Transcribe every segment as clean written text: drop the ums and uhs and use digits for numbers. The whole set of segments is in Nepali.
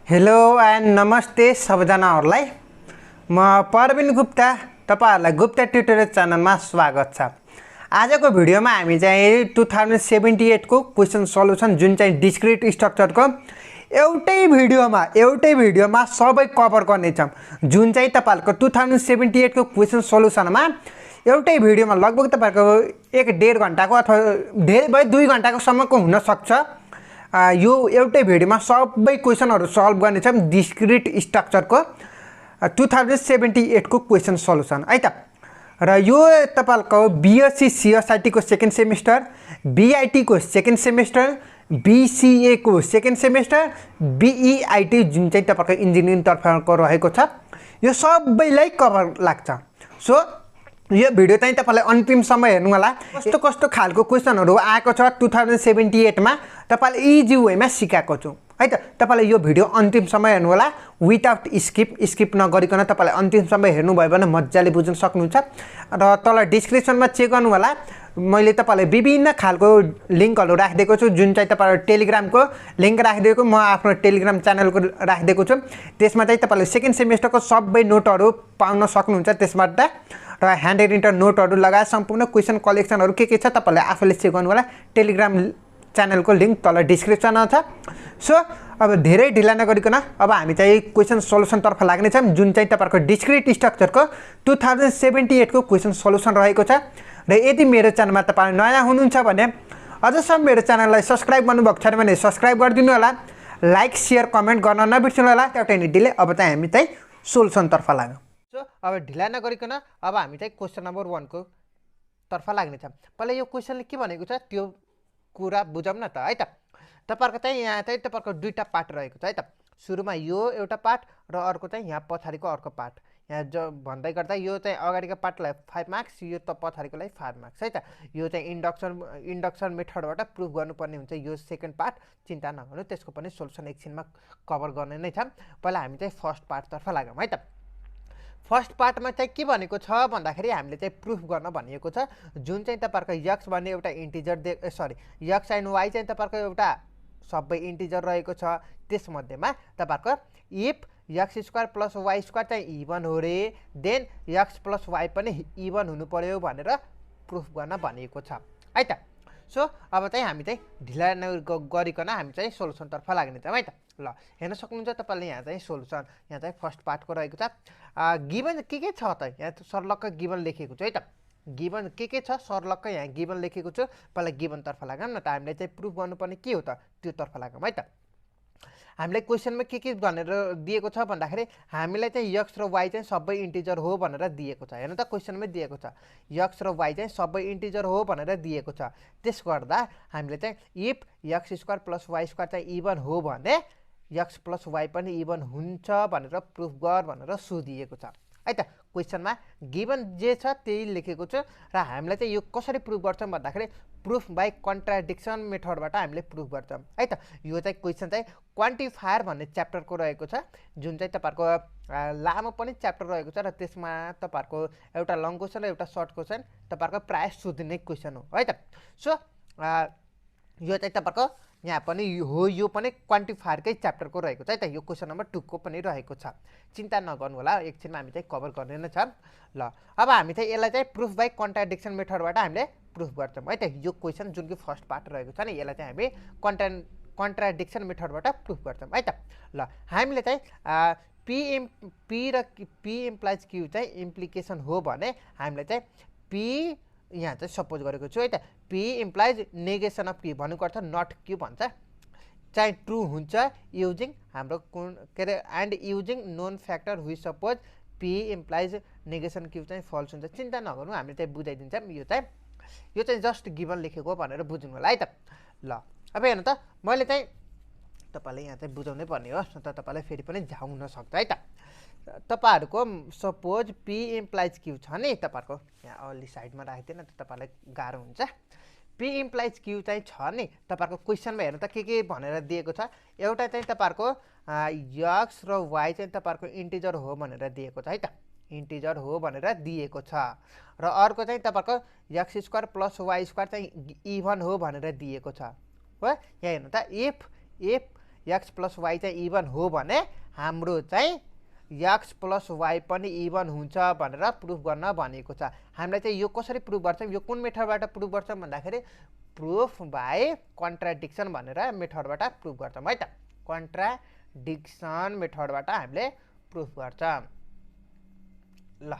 हेलो एन्ड नमस्ते सबजनाहरूलाई। म परवीन गुप्ता, तपाईहरुलाई गुप्ता ट्युटोरियल च्यानलमा स्वागत छ। आजको भिडियोमा हामी चाहिँ 2078 को क्वेशन सल्युसन जुन चाहिँ डिस्क्रिट स्ट्रक्चरको एउटै भिडियोमा सबै कभर गर्नेछौँ। जुन चाहिँ तपाईहरुको 2078 को क्वेशन सल्युसनमा एउटै भिडियोमा लगभग तपाईहरुको 1.5 घण्टाको अथवा धेरै भए 2 घण्टाको सम्मको हुन सक्छ। यो एउटै भिडियोमा सबै क्वेशनहरु सल्भ गर्नेछौँ डिस्क्रिट स्ट्रक्चरको 2078 को क्वेशन सल्युसन है त। र यो तपाईहरुको बीएससी सीएसआईटी को सेकेन्ड सेमेस्टर, बीआईटी को सेकेन्ड सेमेस्टर, बीसीए को सेकेन्ड सेमेस्टर, बीईआईटी जुन चाहिँ तपाईहरुको इन्जिनियरिङ तर्फको रहेको छ, यो सबैलाई कभर लाग्छ। सो यो भिडियो चाहिँ तपाईलाई अन्तिमसम्म हेर्नु होला। कस्तो कस्तो खालको क्वेशनहरु आएको छ 2078 मा तपाईले इजी वेमा सिकाएको छु है त। तपाईले यो भिडियो अन्तिमसम्म हेर्नु होला विदाउट स्किप नगरिकन। तपाईले अन्तिमसम्म हेर्नु भयो भने मज्जाले बुझ्न सक्नुहुन्छ। र तल डिस्क्रिप्सनमा चेक गर्नु होला, मैले तपाईलाई विभिन्न खालको लिंकहरु राखिदिएको छु। जुन चाहिँ तपाईहरु टेलिग्रामको लिंक राखिदिएको, म आफ्नो टेलिग्राम च्यानलको राखिदिएको छु। त्यसमा चाहिँ तपाईले सेकेन्ड सेमेस्टरको सबै नोटहरु पाउन सक्नुहुन्छ। त्यसबाट र ह्यान्ड रिटन नोटहरु लगायत सम्पूर्ण क्वेशन कलेक्सनहरु के छ तपाईले आफैले चेक गर्नु होला। टेलिग्राम च्यानलको लिंक तल डिस्क्रिप्सनमा छ। सो अब धेरै ढिला नगरिकन अब हामी चाहिँ क्वेशन सल्युसन तर्फ लाग्ने छौं। जुन चाहिँ तपाईहरुको डिस्क्रिट स्ट्रक्चरको 2078 को क्वेशन सल्युसन रहेको छ। र यदि मेरो च्यानलमा तपाई नयाँ हुनुहुन्छ भने अझसम्म मेरो च्यानललाई सब्स्क्राइब गर्नुभएको छैन भने सब्स्क्राइब गरिदिनु होला। लाइक शेयर कमेन्ट गर्न नबिर्सनु होला। एउटा नि डिले अब चाहिँ हामी चाहिँ सल्युसन तर्फ लागौं। सो अब ढिला नगरिकन अब हामी चाहिँ क्वेशन नम्बर 1 को तर्फ लाग्ने छौं। पहिला यो क्वेशनले के भनेको छ त्यो कुरा बुझौं न त है त। तपाईहरुको चाहिँ यहाँ चाहिँ तपाईहरुको दुईटा पार्ट रहेको छ है त। सुरुमा यो एउटा पार्ट र अर्को चाहिँ यहाँ पछाडीको अर्को पार्ट। यहाँ जो भन्दै गर्दा यो चाहिँ अगाडिको पार्टलाई 5 मार्क्स, यो त पछाडीकोलाई 5 मार्क्स है त। यो चाहिँ इन्डक्सन मेथडबाट प्रुफ गर्नुपर्ने हुन्छ यो सेकेन्ड पार्ट। चिन्ता नगर्नु, त्यसको पनि सोलुसन एकछिनमा कभर गर्ने नै छ। पहिला हामी चाहिँ फर्स्ट पार्ट तर्फ लागौं है त। फर्स्ट पार्टमा चाहिँ के भनेको छ भन्दाखेरि हामीले चाहिँ प्रुफ गर्न भनिएको छ। जुन चाहिँ तपाईहरुको x भन्ने एउटा इन्टिजर x एन्ड y चाहिँ तपाईहरुको एउटा सबै इन्टिजर रहेको छ। त्यसमध्येमा तपाईहरुको इफ x² + y² चाहिँ इभन हो रे, देन x + y पनि इभन हुनु पर्यो भनेर प्रुफ गर्न भनिएको छ है त। सो अब चाहिँ हामी चाहिँ ढिला नगरिकन हामी चाहिँ सोलुसन तर्फ लाग्ने छौं है त। ल हेर्न सक्नुहुन्छ तपाईले यहाँ चाहिँ सोलुसन यहाँ चाहिँ फर्स्ट पार्टको रहेको छ। गिवन के छ त यहाँ सरलक्क गिवन लेखेको छु है त। गिवन के छ सरलक्क यहाँ गिवन लेखेको छु। पहिला गिवन तर्फ लागौं न त। हामीले चाहिँ प्रुफ गर्नुपर्ने के हो त त्यो तर्फ लागौं है त। हामीले क्वेशनमा के भनेर दिएको छ भन्दाखेरि हामीलाई चाहिँ x र y चाहिँ सबै इन्टिजर हो भनेर दिएको छ। हेर्नु त क्वेशनमै दिएको छ x र y चाहिँ सबै इन्टिजर हो भनेर दिएको छ। त्यस गर्दा हामीले चाहिँ इफ x² + y² चाहिँ इभन हो भने x + y पनि इभन हुन्छ भनेर प्रुफ गर भनेर सोधिएको छ है त। क्वेशनमा गिवन जे छ त्यही लेखेको छु। र हामीले चाहिँ यो कसरी प्रुफ गर्छौं भन्दाखेरि प्रुफ बाइ कन्ट्राडिक्सन मेथडबाट हामीले प्रुफ गर्छौं है त। यो चाहिँ क्वेशन चाहिँ क्वान्टिफायर भन्ने च्याप्टरको रहेको छ। जुन चाहिँ तपाईहरुको लामो पनि च्याप्टर रहेको छ। र त्यसमा तपाईहरुको एउटा लङ क्वेशन र एउटा सर्ट क्वेशन तपाईहरुको प्राय सोधिने क्वेशन हो है त। सो यो चाहिँ तपाईहरुको यहाँ पनि हो, यो पनि क्वान्टिफायरकै च्याप्टरको रहेको छ है त। यो क्वेशन नम्बर 2 को पनि रहेको छ। चिन्ता नगर्नु होला, एकछिनमा हामी चाहिँ कभर गर्ने नै छ। ल अब हामी चाहिँ यसलाई चाहिँ प्रुफ बाइ कन्ट्राडिक्सन मेथडबाट हामीले प्रुफ गर्छौं है त। यो क्वेशन जुन कि फर्स्ट पार्ट रहेको छ नि, यसलाई चाहिँ हामी कन्ट्राडिक्सन मेथडबाट प्रुफ गर्छौं है त। ल हामीले चाहिँ p इम्प्लाइज q चाहिँ इम्प्लिकेसन हो भने हामीले चाहिँ p यहाँ चाहिँ सपोज गरेको छु है त। p implies negation of q भन्नुको अर्थ नट q भन्छ चाहिँ ट्रु हुन्छ युजिङ हाम्रो के अरे एन्ड युजिङ नोन फ्याक्टर व्हि suppose p implies negation q चाहिँ फल्स हुन्छ। चिन्ता नगर्नु, हामीले चाहिँ बुझाइदिन्छौँ। यो चाहिँ जस्ट गिवन लेखेको भनेर बुझ्नु होला है त। ल अब हेर्नु त, मैले चाहिँ तपाईलाई यहाँ चाहिँ बुझाउनै पर्ने हो, त तपाईलाई फेरि पनि झ्याउ हुन सक्छ है त। तपाईहरुको सपोज p इम्प्लाइज q छ नि, तपाईहरुको यहाँ अलि साइडमा राखिदिन त तपाईलाई गाह्रो हुन्छ। p इम्प्लाइज q चाहिँ छ नि, तपाईहरुको क्वेशनमा हेर्नु त के भनेर दिएको छ। एउटा चाहिँ तपाईहरुको x र y चाहिँ तपाईहरुको इन्टिजर हो भनेर दिएको छ है त। इन्टिजर हो भनेर दिएको छ। र अर्को चाहिँ तपाईहरुको x² + y² चाहिँ इभन हो भनेर दिएको छ हो। यहाँ हेर्नु त इफ एक्स प्लस वाई चाहिँ इभन हो भने हाम्रो चाहिँ एक्स प्लस वाई पनि इभन हुन्छ भनेर प्रुफ गर्न भनेको छ। हामीलाई चाहिँ यो कसरी प्रुफ गर्छौँ, यो कुन मेथडबाट प्रुफ गर्छौँ भन्दाखेरि प्रुफ बाई कन्ट्राडिक्सन भनेर मेथडबाट प्रुफ गर्छौँ है त। कन्ट्राडिक्सन मेथडबाट हामीले प्रुफ गर्छौँ। ल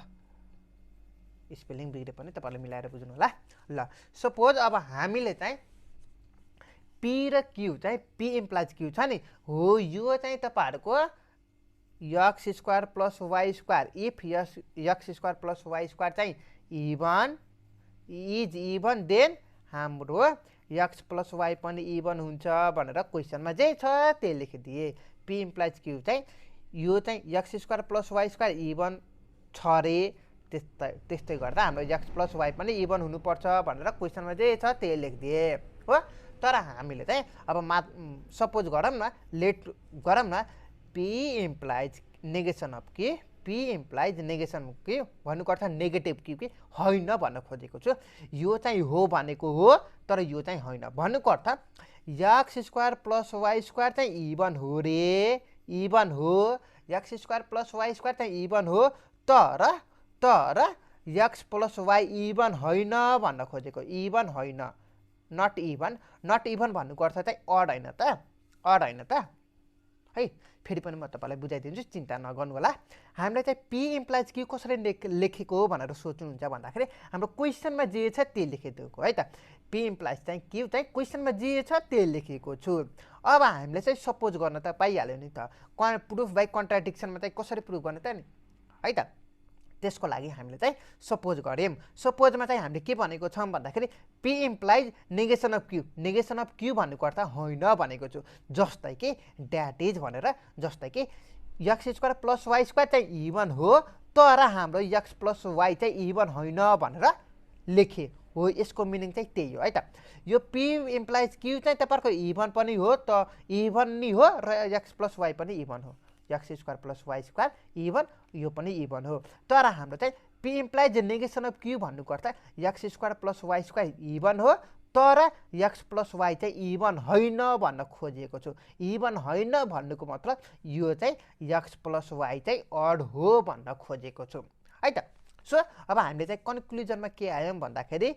स्पेलिङ बिग्रे पनि तपाईँहरूले मिलाएर बुझ्नु होला। ल सपोज अब हामीले चाहिँ पी र क्यू चाहिँ पी इम्प्लाइज क्यू छ नि हो, यो चाहिँ तपाईँहरूको x square plus y square if x square plus y square चाहिँ इभन इज इभन देन हाम्रो एक्स प्लस वाई पनि इभन हुन्छ भनेर क्वेसनमा जे छ त्यही लेखिदिए। पी इम्प्लाइज क्यू चाहिँ यो चाहिँ x square plus y square even छ रे, त्यस्तै गर्दा हाम्रो एक्स प्लस वाई पनि इभन हुनुपर्छ भनेर क्वेसनमा जे छ त्यही लेखिदिए हो। तर हामीले चाहिँ अब सपोज गरौँ न, लेट गरौँ न पी इम्प्लाइज नेगेसन अफ कि पी इम्प्लाइज नेगेसन कि भन्नुको अर्थ नेगेटिभ कि होइन भन्न खोजेको छु। यो चाहिँ हो भनेको हो तर यो चाहिँ होइन भन्नुको अर्थ x square plus y square चाहिँ इभन हो रे, इभन हो। X square plus y square चाहिँ इभन हो तर एक्स प्लस वाई इभन होइन भन्न खोजेको, इभन होइन, नट इभन। नट इभन भन्नुको अर्थ चाहिँ अड होइन त, अड होइन त है। फेरि पनि म तपाईँलाई बुझाइदिन्छु, चिन्ता नगर्नु होला। हामीलाई चाहिँ पी इम्प्लाइज क्यू कसरी लेखेको हो भनेर सोच्नुहुन्छ भन्दाखेरि हाम्रो क्वेसनमा जे छ त्यही लेखिदिएको है त। पी इम्प्लाइज चाहिँ क्यू चाहिँ क्वेसनमा जे छ त्यही लेखेको छु। अब हामीले चाहिँ सपोज गर्न त पाइहाल्यो नि त, प्रुफ बाई कन्ट्राडिक्सनमा चाहिँ कसरी प्रुफ गर्ने त नि है त। त्यसको लागि हामीले चाहिँ सपोज गऱ्यौँ। सपोजमा चाहिँ हामीले के भनेको छौँ भन्दाखेरि P implies negation of Q, negation of q भन्नुको अर्थ होइन भनेको छु। जस्तै कि द्याट इज भनेर, जस्तै कि x square plus y square चाहिँ इभन हो तर हाम्रो एक्स प्लस वाई चाहिँ इभन होइन भनेर लेखेँ हो। यसको मिनिङ चाहिँ त्यही हो है त। यो पी इम्प्लाइज क्यू चाहिँ तपाईँहरूको इभन पनि हो त, इभन नि हो र एक्स प्लस वाई पनि इभन हो। X square plus y square even, यो पनि इभन हो। तर हाम्रो चाहिँ P implies negation of q भन्नुको अर्थ x square plus y square even हो तर एक्स प्लस वाई चाहिँ इभन होइन भन्न खोजेको छु। इभन होइन भन्नुको मतलब यो चाहिँ एक्स प्लस वाई चाहिँ अड हो भन्न खोजेको छु है त। सो अब हामीले चाहिँ कन्क्लुजनमा के आयौँ भन्दाखेरि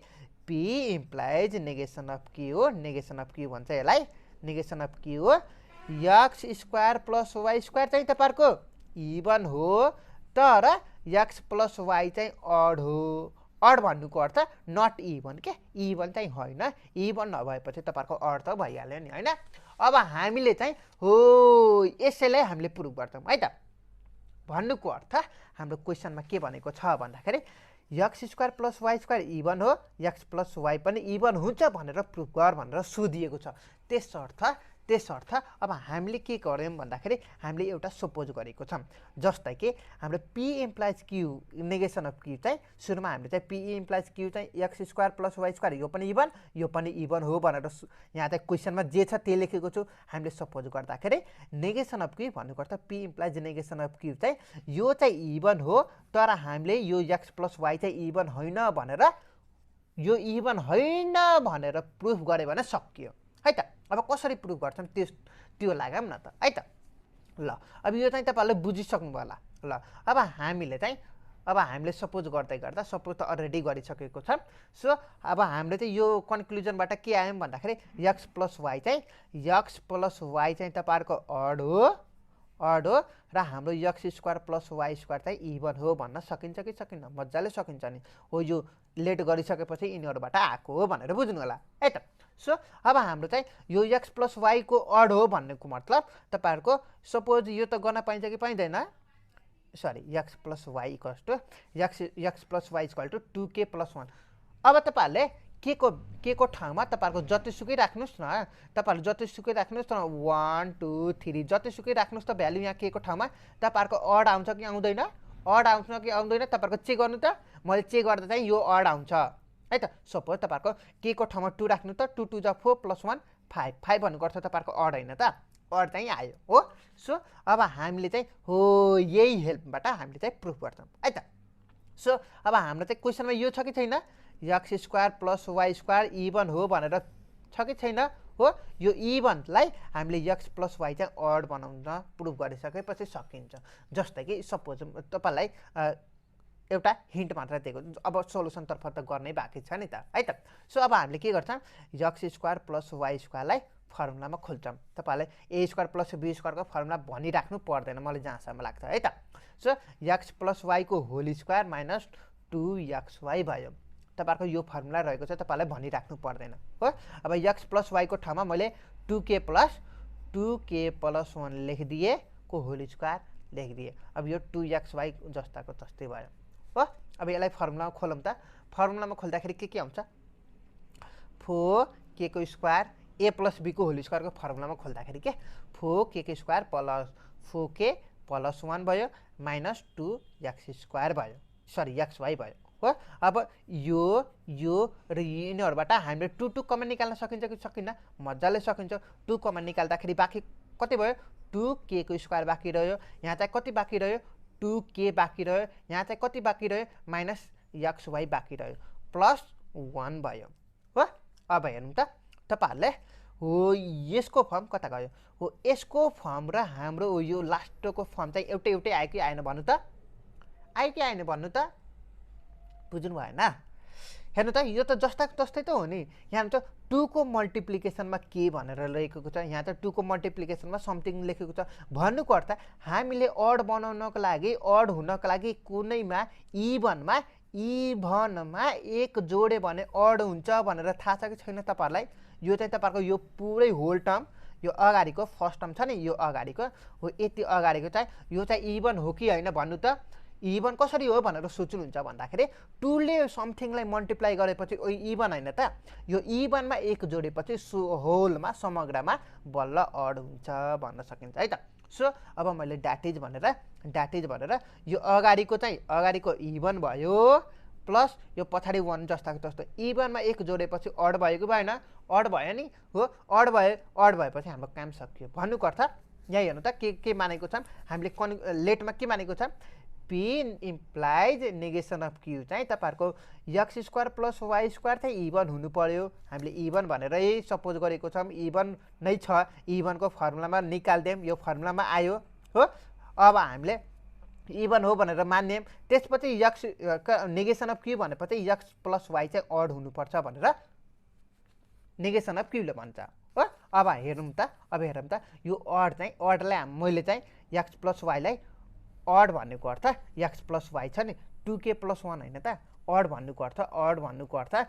P implies negation of Q हो, नेगेसन अफ क्यू भन्छ यसलाई, नेगेसन अफ क्यू हो। X square plus y square चाहिँ तपाईँहरूको इभन हो तर एक्स प्लस वाई चाहिँ अड हो। अड भन्नुको अर्थ नट इभन के, इभन चाहिँ होइन। इभन नभएपछि तपाईँहरूको अड त भइहाल्यो नि होइन। अब हामीले चाहिँ हो यसैलाई हामीले प्रुभ गर्छौँ है त। भन्नुको अर्थ हाम्रो क्वेसनमा के भनेको छ भन्दाखेरि x square plus y square even हो, एक्स प्लस वाई पनि इभन हुन्छ भनेर प्रुफ गर भनेर सोधिएको छ। त्यसर्थ अब हामीले के गर्यौँ भन्दाखेरि हामीले एउटा सपोज गरेको छौँ। जस्तै कि हाम्रो P implies Q negation of Q चाहिँ सुरुमा हामीले चाहिँ पी इम्प्लाइज क्यू चाहिँ x square plus y square यो पनि इभन हो भनेर यहाँ चाहिँ क्वेसनमा जे छ त्यही लेखेको छु। हामीले सपोज गर्दाखेरि नेगेसन अफ क्यू भन्नुको अर्थ p implies negation of Q चाहिँ यो चाहिँ इभन हो तर हामीले यो एक्स प्लस वाई चाहिँ इभन होइन भनेर, यो इभन होइन भनेर प्रुफ गऱ्यो भने सकियो है त। अब कसरी प्रुफ गर्छौँ त्यो लागौँ न त है त। ल अब यो चाहिँ तपाईँहरूले बुझिसक्नु होला। ल अब हामीले सपोज गर्दै गर्दा सपोज त अलरेडी गरिसकेको छ। सो अब हामीले चाहिँ यो कन्क्लुजनबाट के आयौँ भन्दाखेरि एक्स प्लस वाई चाहिँ तपाईँहरूको अड हो र हाम्रो x square plus y square चाहिँ इभन हो भन्न सकिन्छ कि सकिन्न? मजाले सकिन्छ नि हो। यो लेट गरिसकेपछि यिनीहरूबाट आएको हो भनेर बुझ्नु होला है त। सो अब हाम्रो चाहिँ यो एक्स प्लस वाईको अड हो भन्नेको मतलब तपाईँहरूको सपोज यो त गर्न पाइन्छ कि पाइँदैन? Sorry, x plus y equals to x plus y equal to 2k + 1। अब तपाईँहरूले के को ठाउँमा तपाईँहरूको जतिसुकै राख्नुहोस् न, तपाईँहरूले जतिसुकै राख्नुहोस् न 1 2 3 जतिसुकै राख्नुहोस् त भ्यालु यहाँ के को ठाउँमा तपाईँहरूको अड आउँछ कि आउँदैन, अड आउँछ कि आउँदैन तपाईँहरूको चेक गर्नु त। मैले चेक गर्दा चाहिँ यो अड आउँछ है त। सपोज तपाईँहरूको के को ठाउँमा 2 राख्नु त, 2 2 = 4 + 1 5, 5 भन्नुको अर्थ तपाईँहरूको अड होइन त, अड चाहिँ आयो हो। सो अब हामीले चाहिँ हो यही हेल्पबाट हामीले चाहिँ प्रुफ गर्छौँ है त। सो अब हाम्रो चाहिँ क्वेसनमा यो छ कि छैन, x square plus y square even हो भनेर छ कि छैन? हो यो इभनलाई हामीले x प्लस वाई चाहिँ अड बनाउन प्रुफ गरिसकेपछि सकिन्छ जस्तै कि सपोज तपाईलाई एउटा हिन्ट मात्र दिएको अब सोलुसनतर्फ त गर्नै बाँकी छ नि त है त सो अब हामीले के गर्छौँ x स्क्वायर प्लस वाई स्क्वायरलाई फर्मुलामा खोल्छौँ तपाईलाई a स्क्वायर प्लस b स्क्वायरको फर्मुला भनिराख्नु पर्दैन मलाई जहाँसम्म लाग्छ है त सो x प्लस वाई को होल स्क्वायर माइनस 2xy भयो तपाईहरुको यो फर्मुला रहेको छ तपाईलाई भनिराख्नु पर्दैन हो अब x प्लस वाई को ठाउँमा मैले 2k प्लस 1 लेखिदिए को होल स्क्वायर लेखिदिए अब यो 2xy जस्ताको जस्तै भयो हो अब यसलाई फर्मुलामा खोलौँ त फर्मुलामा खोल्दाखेरि के आउँछ 4k को स्क्वायर a प्लस b को होल स्क्वायर को फर्मुलामा खोल्दाखेरि के 4k square plus 4k plus 1 भयो माइनस 2x स्क्वायर भयो सरी xy भयो हो अब यो र यिनीहरुबाट हामीले 2 कमन निकाल्न सकिन्छ कि सकिन्न मज्जाले सकिन्छ 2 कमन निकाल्दाखेरि बाँकी कति भयो 2k को स्क्वायर बाँकी रह्यो यहाँ चाहिँ कति बाँकी रह्यो 2k बाँकी रह्यो यहाँ चाहिँ कति बाँकी रह्यो माइनस xy बाँकी रह्यो प्लस 1 भयो हो अब हेर्नु त तपाईहरुले हो यसको फर्म कता गयो हो यसको फर्म र हाम्रो यो लास्टको फर्म चाहिँ एउटै आयो कि आएन भन्नु त आयो कि आएन भन्नु त बुझ्नु भएन हेर्नु त यो त जस्ताको तस्तै त हो नि यहाँ हुन्छ 2 को मल्टिप्लिकेसनमा के भनेर लेखेको छ यहाँ त 2 को मल्टिप्लिकेसनमा समथिङ लेखेको छ भन्नुको अर्थ हामीले अड बनाउनको लागि अड हुनको लागि कुनैमा इभनमा एक जोडे भने अड हुन्छ भनेर थाहा छ कि छैन तपाईहरुलाई यो चाहिँ तपाईहरुको यो पुरै होल टर्म यो अगाडिको फर्स्ट टर्म छ नि यो अगाडिको हो यति अगाडिको चाहिँ यो चाहिँ इभन हो कि हैन भन्नु त इभन कसरी हो भनेर सोच्नुहुन्छ भन्दाखेरि 2 ले समथिङलाई मल्टिप्लाई गरेपछि ओ इभन हैन त यो इभनमा एक जोडेपछि होलमा समग्रमा बल्ल अड हुन्छ भन्न सकिन्छ है त सो अब मैले दैट इज भनेर यो अगाडिको इभन भयो प्लस यो पछाडी 1 जस्ताको जस्तो इभनमा एक जोडेपछि अड भयो कि भएन अड भयो नि हो अड भएपछि हाम्रो काम सकियो भन्नुको अर्थ यहाँ हेर्नु त के मानेको छ हामीले लेटमा के मानेको छ P implies negation of Q चाहिँ तपाईहरुको x square plus y square चाहिँ इभन हुनु पर्यो हामीले इभन भनेरै सपोज गरेको छौं इभन नै छ इभनको फर्मुलामा निकाल्देम यो फर्मुलामा आयो हो अब हामीले इभन हो भनेर मान्यौं त्यसपछि x नेगेसन अफ Q भनेपछि x प्लस y चाहिँ अड हुनु पर्छ भनेर नेगेसन अफ Q ले भन्छ हो अब हेरौँ त यो अड चाहिँ अडलाई मैले चाहिँ x प्लस y लाई अड भन्नुको अर्थ x प्लस y छ नि 2k प्लस 1 हैन त अड भन्नुको अर्थ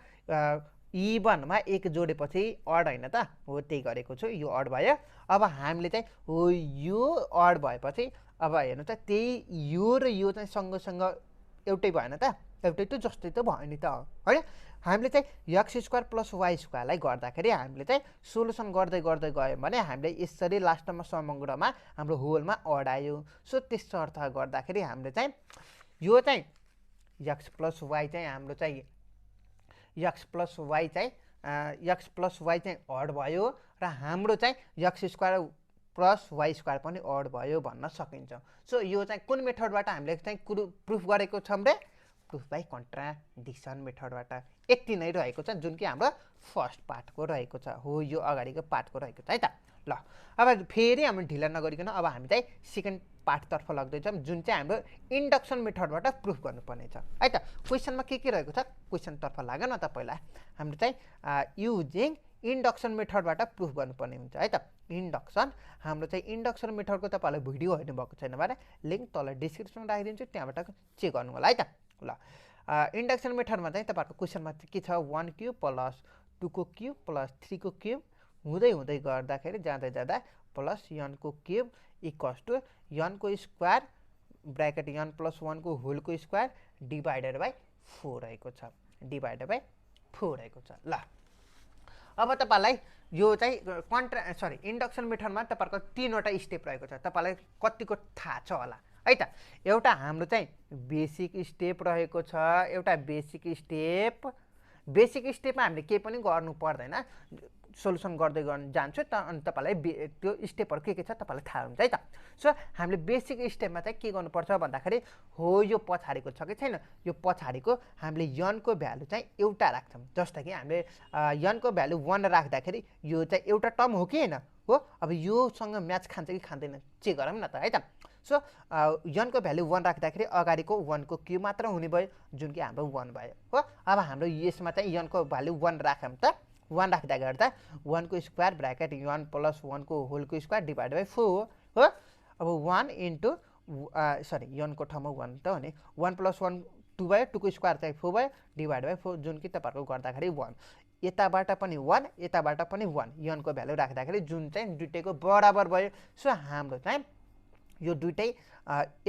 इभनमा एक जोडेपछि अड हैन त हो त्यही गरेको छु यो अड भयो अब हामीले चाहिँ हो यो अड भएपछि अब हेर्नु त त्यही यो र यो चाहिँ सँगसँग एउटै भएन त एउटै त जस्तै त भयो नि त हैन हामीले चाहिँ x स्क्वायर प्लस y स्क्वायरलाई गर्दाखेरि हामीले चाहिँ सोलुसन गर्दै गयो भने हामीले यसरी लास्टमा समग्रमा हाम्रो होलमा अड आयो सो त्यसो अर्थ गर्दाखेरि हामीले चाहिँ यो चाहिँ x प्लस y चाहिँ हाम्रो चाहिँ x प्लस y चाहिँ अड भयो र हाम्रो चाहिँ x square plus y square पनि अड भयो भन्न सकिन्छ सो यो चाहिँ कुन मेथडबाट हामीले चाहिँ प्रुफ गरेको छौं रे प्रुफ बाइ कन्ट्राडिक्सन मेथडबाट यति नै रहेको छ जुन कि हाम्रो फर्स्ट पार्टको रहेको छ हो यो अगाडिको पार्टको रहेको छ है त ल अब फेरि हामी ढिला नगरिकन अब हामी चाहिँ सेकेन्ड पार्ट तर्फ लाग्दै छौं जुन चाहिँ हाम्रो इन्डक्सन मेथडबाट प्रुफ गर्नुपर्ने छ है त क्वेशनमा के रहेको छ क्वेशन तर्फ लाग न त पहिला हामीले चाहिँ युजिङ इन्डक्सन मेथडबाट प्रुफ गर्नुपर्ने हुन्छ है त इन्डक्सन हाम्रो चाहिँ इन्डक्सन मेथडको तपाईहरुले भिडियो हेर्नु भएको छैन भने लिंक तल डिस्क्रिप्सनमा राखिदिन्छु त्यहाँबाट चेक गर्नु होला है त ल इन्डक्सन मेथडमा चाहिँ तपाईहरुको क्वेशनमा के छ 1 क्यूब प्लस 2 को क्यूब प्लस 3 को क्यूब हुँदै गर्दाखेरि जाँदा प्लस n को क्यूब इक्वल्स टु n को स्क्वायर ब्रैकेट n प्लस 1 को होल को स्क्वायर डिवाइडेड बाइ 4 रहेको छ ल अब तपाईलाई यो चाहिँ इन्डक्सन मेथडमा तपाईहरुको तीनवटा स्टेप रहेको छ तपाईलाई कतिको थाहा छ होला है त एउटा हाम्रो चाहिँ बेसिक स्टेप रहेको छ एउटा बेसिक स्टेपमा हामीले केही पनि गर्नु पर्दैन सोल्युसन गर्दै जान्छु अनि तपाईँलाई त्यो स्टेपहरू के छ तपाईँलाई थाहा हुन्छ है त। सो हामीले बेसिक स्टेपमा चाहिँ के गर्नुपर्छ भन्दाखेरि हो यो पछाडिको छ कि छैन, यो पछाडिको हामीले यनको भ्यालु चाहिँ एउटा राख्छौँ। जस्तो कि हामीले यनको भ्यालु 1 राख्दाखेरि यो चाहिँ एउटा टर्म हो कि होइन हो, अब योसँग म्याच खान्छ कि खाँदैन चेक गरौँ न त है त। सो यनको भ्यालु 1 राख्दाखेरि अगाडिको 1 को क्युब मात्र हुने भयो जुन कि हाम्रो 1 भयो हो। अब हाम्रो यसमा चाहिँ यनको भ्यालु 1 राखौँ त, 1 राख्दा गर्दा 1 को स्क्वायर ब्राकेट 1 प्लस 1 को होल को स्क्वायर डिभाइड बाई 4 हो। अब 1 इन्टु सरी यनको ठाउँमा 1 त हो नि, 1 प्लस 1 2 भयो, 2 को स्क्वायर चाहिँ 4 भयो डिभाइड बाई 4 जुन कि तपाईँहरूको गर्दाखेरि 1, यताबाट पनि 1 यताबाट पनि 1 यनको भ्यालु राख्दाखेरि जुन चाहिँ दुइटैको बराबर भयो। सो हाम्रो चाहिँ यो दुइटै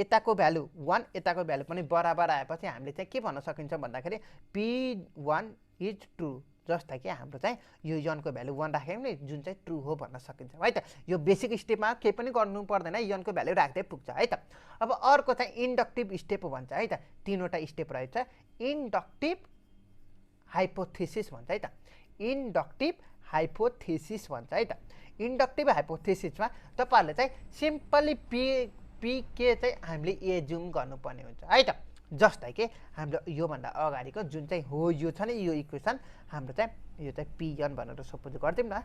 यताको भ्यालु 1 यताको भ्यालु पनि बराबर आएपछि हामीले चाहिँ के भन्न सकिन्छ भन्दाखेरि P1 इज ट्रु। जस्तै कि हाम्रो चाहिँ यो यनको भ्यालु 1 राख्यौँ नि जुन चाहिँ ट्रु हो भन्न सकिन्छ है त। यो बेसिक स्टेपमा केही पनि गर्नु पर्दैन, यनको भ्यालु राख्दै पुग्छ है त। अब अर्को चाहिँ इन्डक्टिभ स्टेप भन्छ है त, 3वटा स्टेप रहेछ। इन्डक्टिभ हाइपोथेसिस भन्छ है त, इन्डक्टिभ हाइपोथेसिस भन्छ है त। इन्डक्टिभ हाइपोथेसिसमा तपाईँहरूले चाहिँ सिम्पली पीके चाहिँ हामीले एज्युम गर्नुपर्ने हुन्छ है त। जस्तै कि हाम्रो योभन्दा अगाडिको जुन चाहिँ हो यो छ नि यो इक्वेसन हाम्रो चाहिँ यो चाहिँ P1 भनेर सपोज गरिदिउँ न।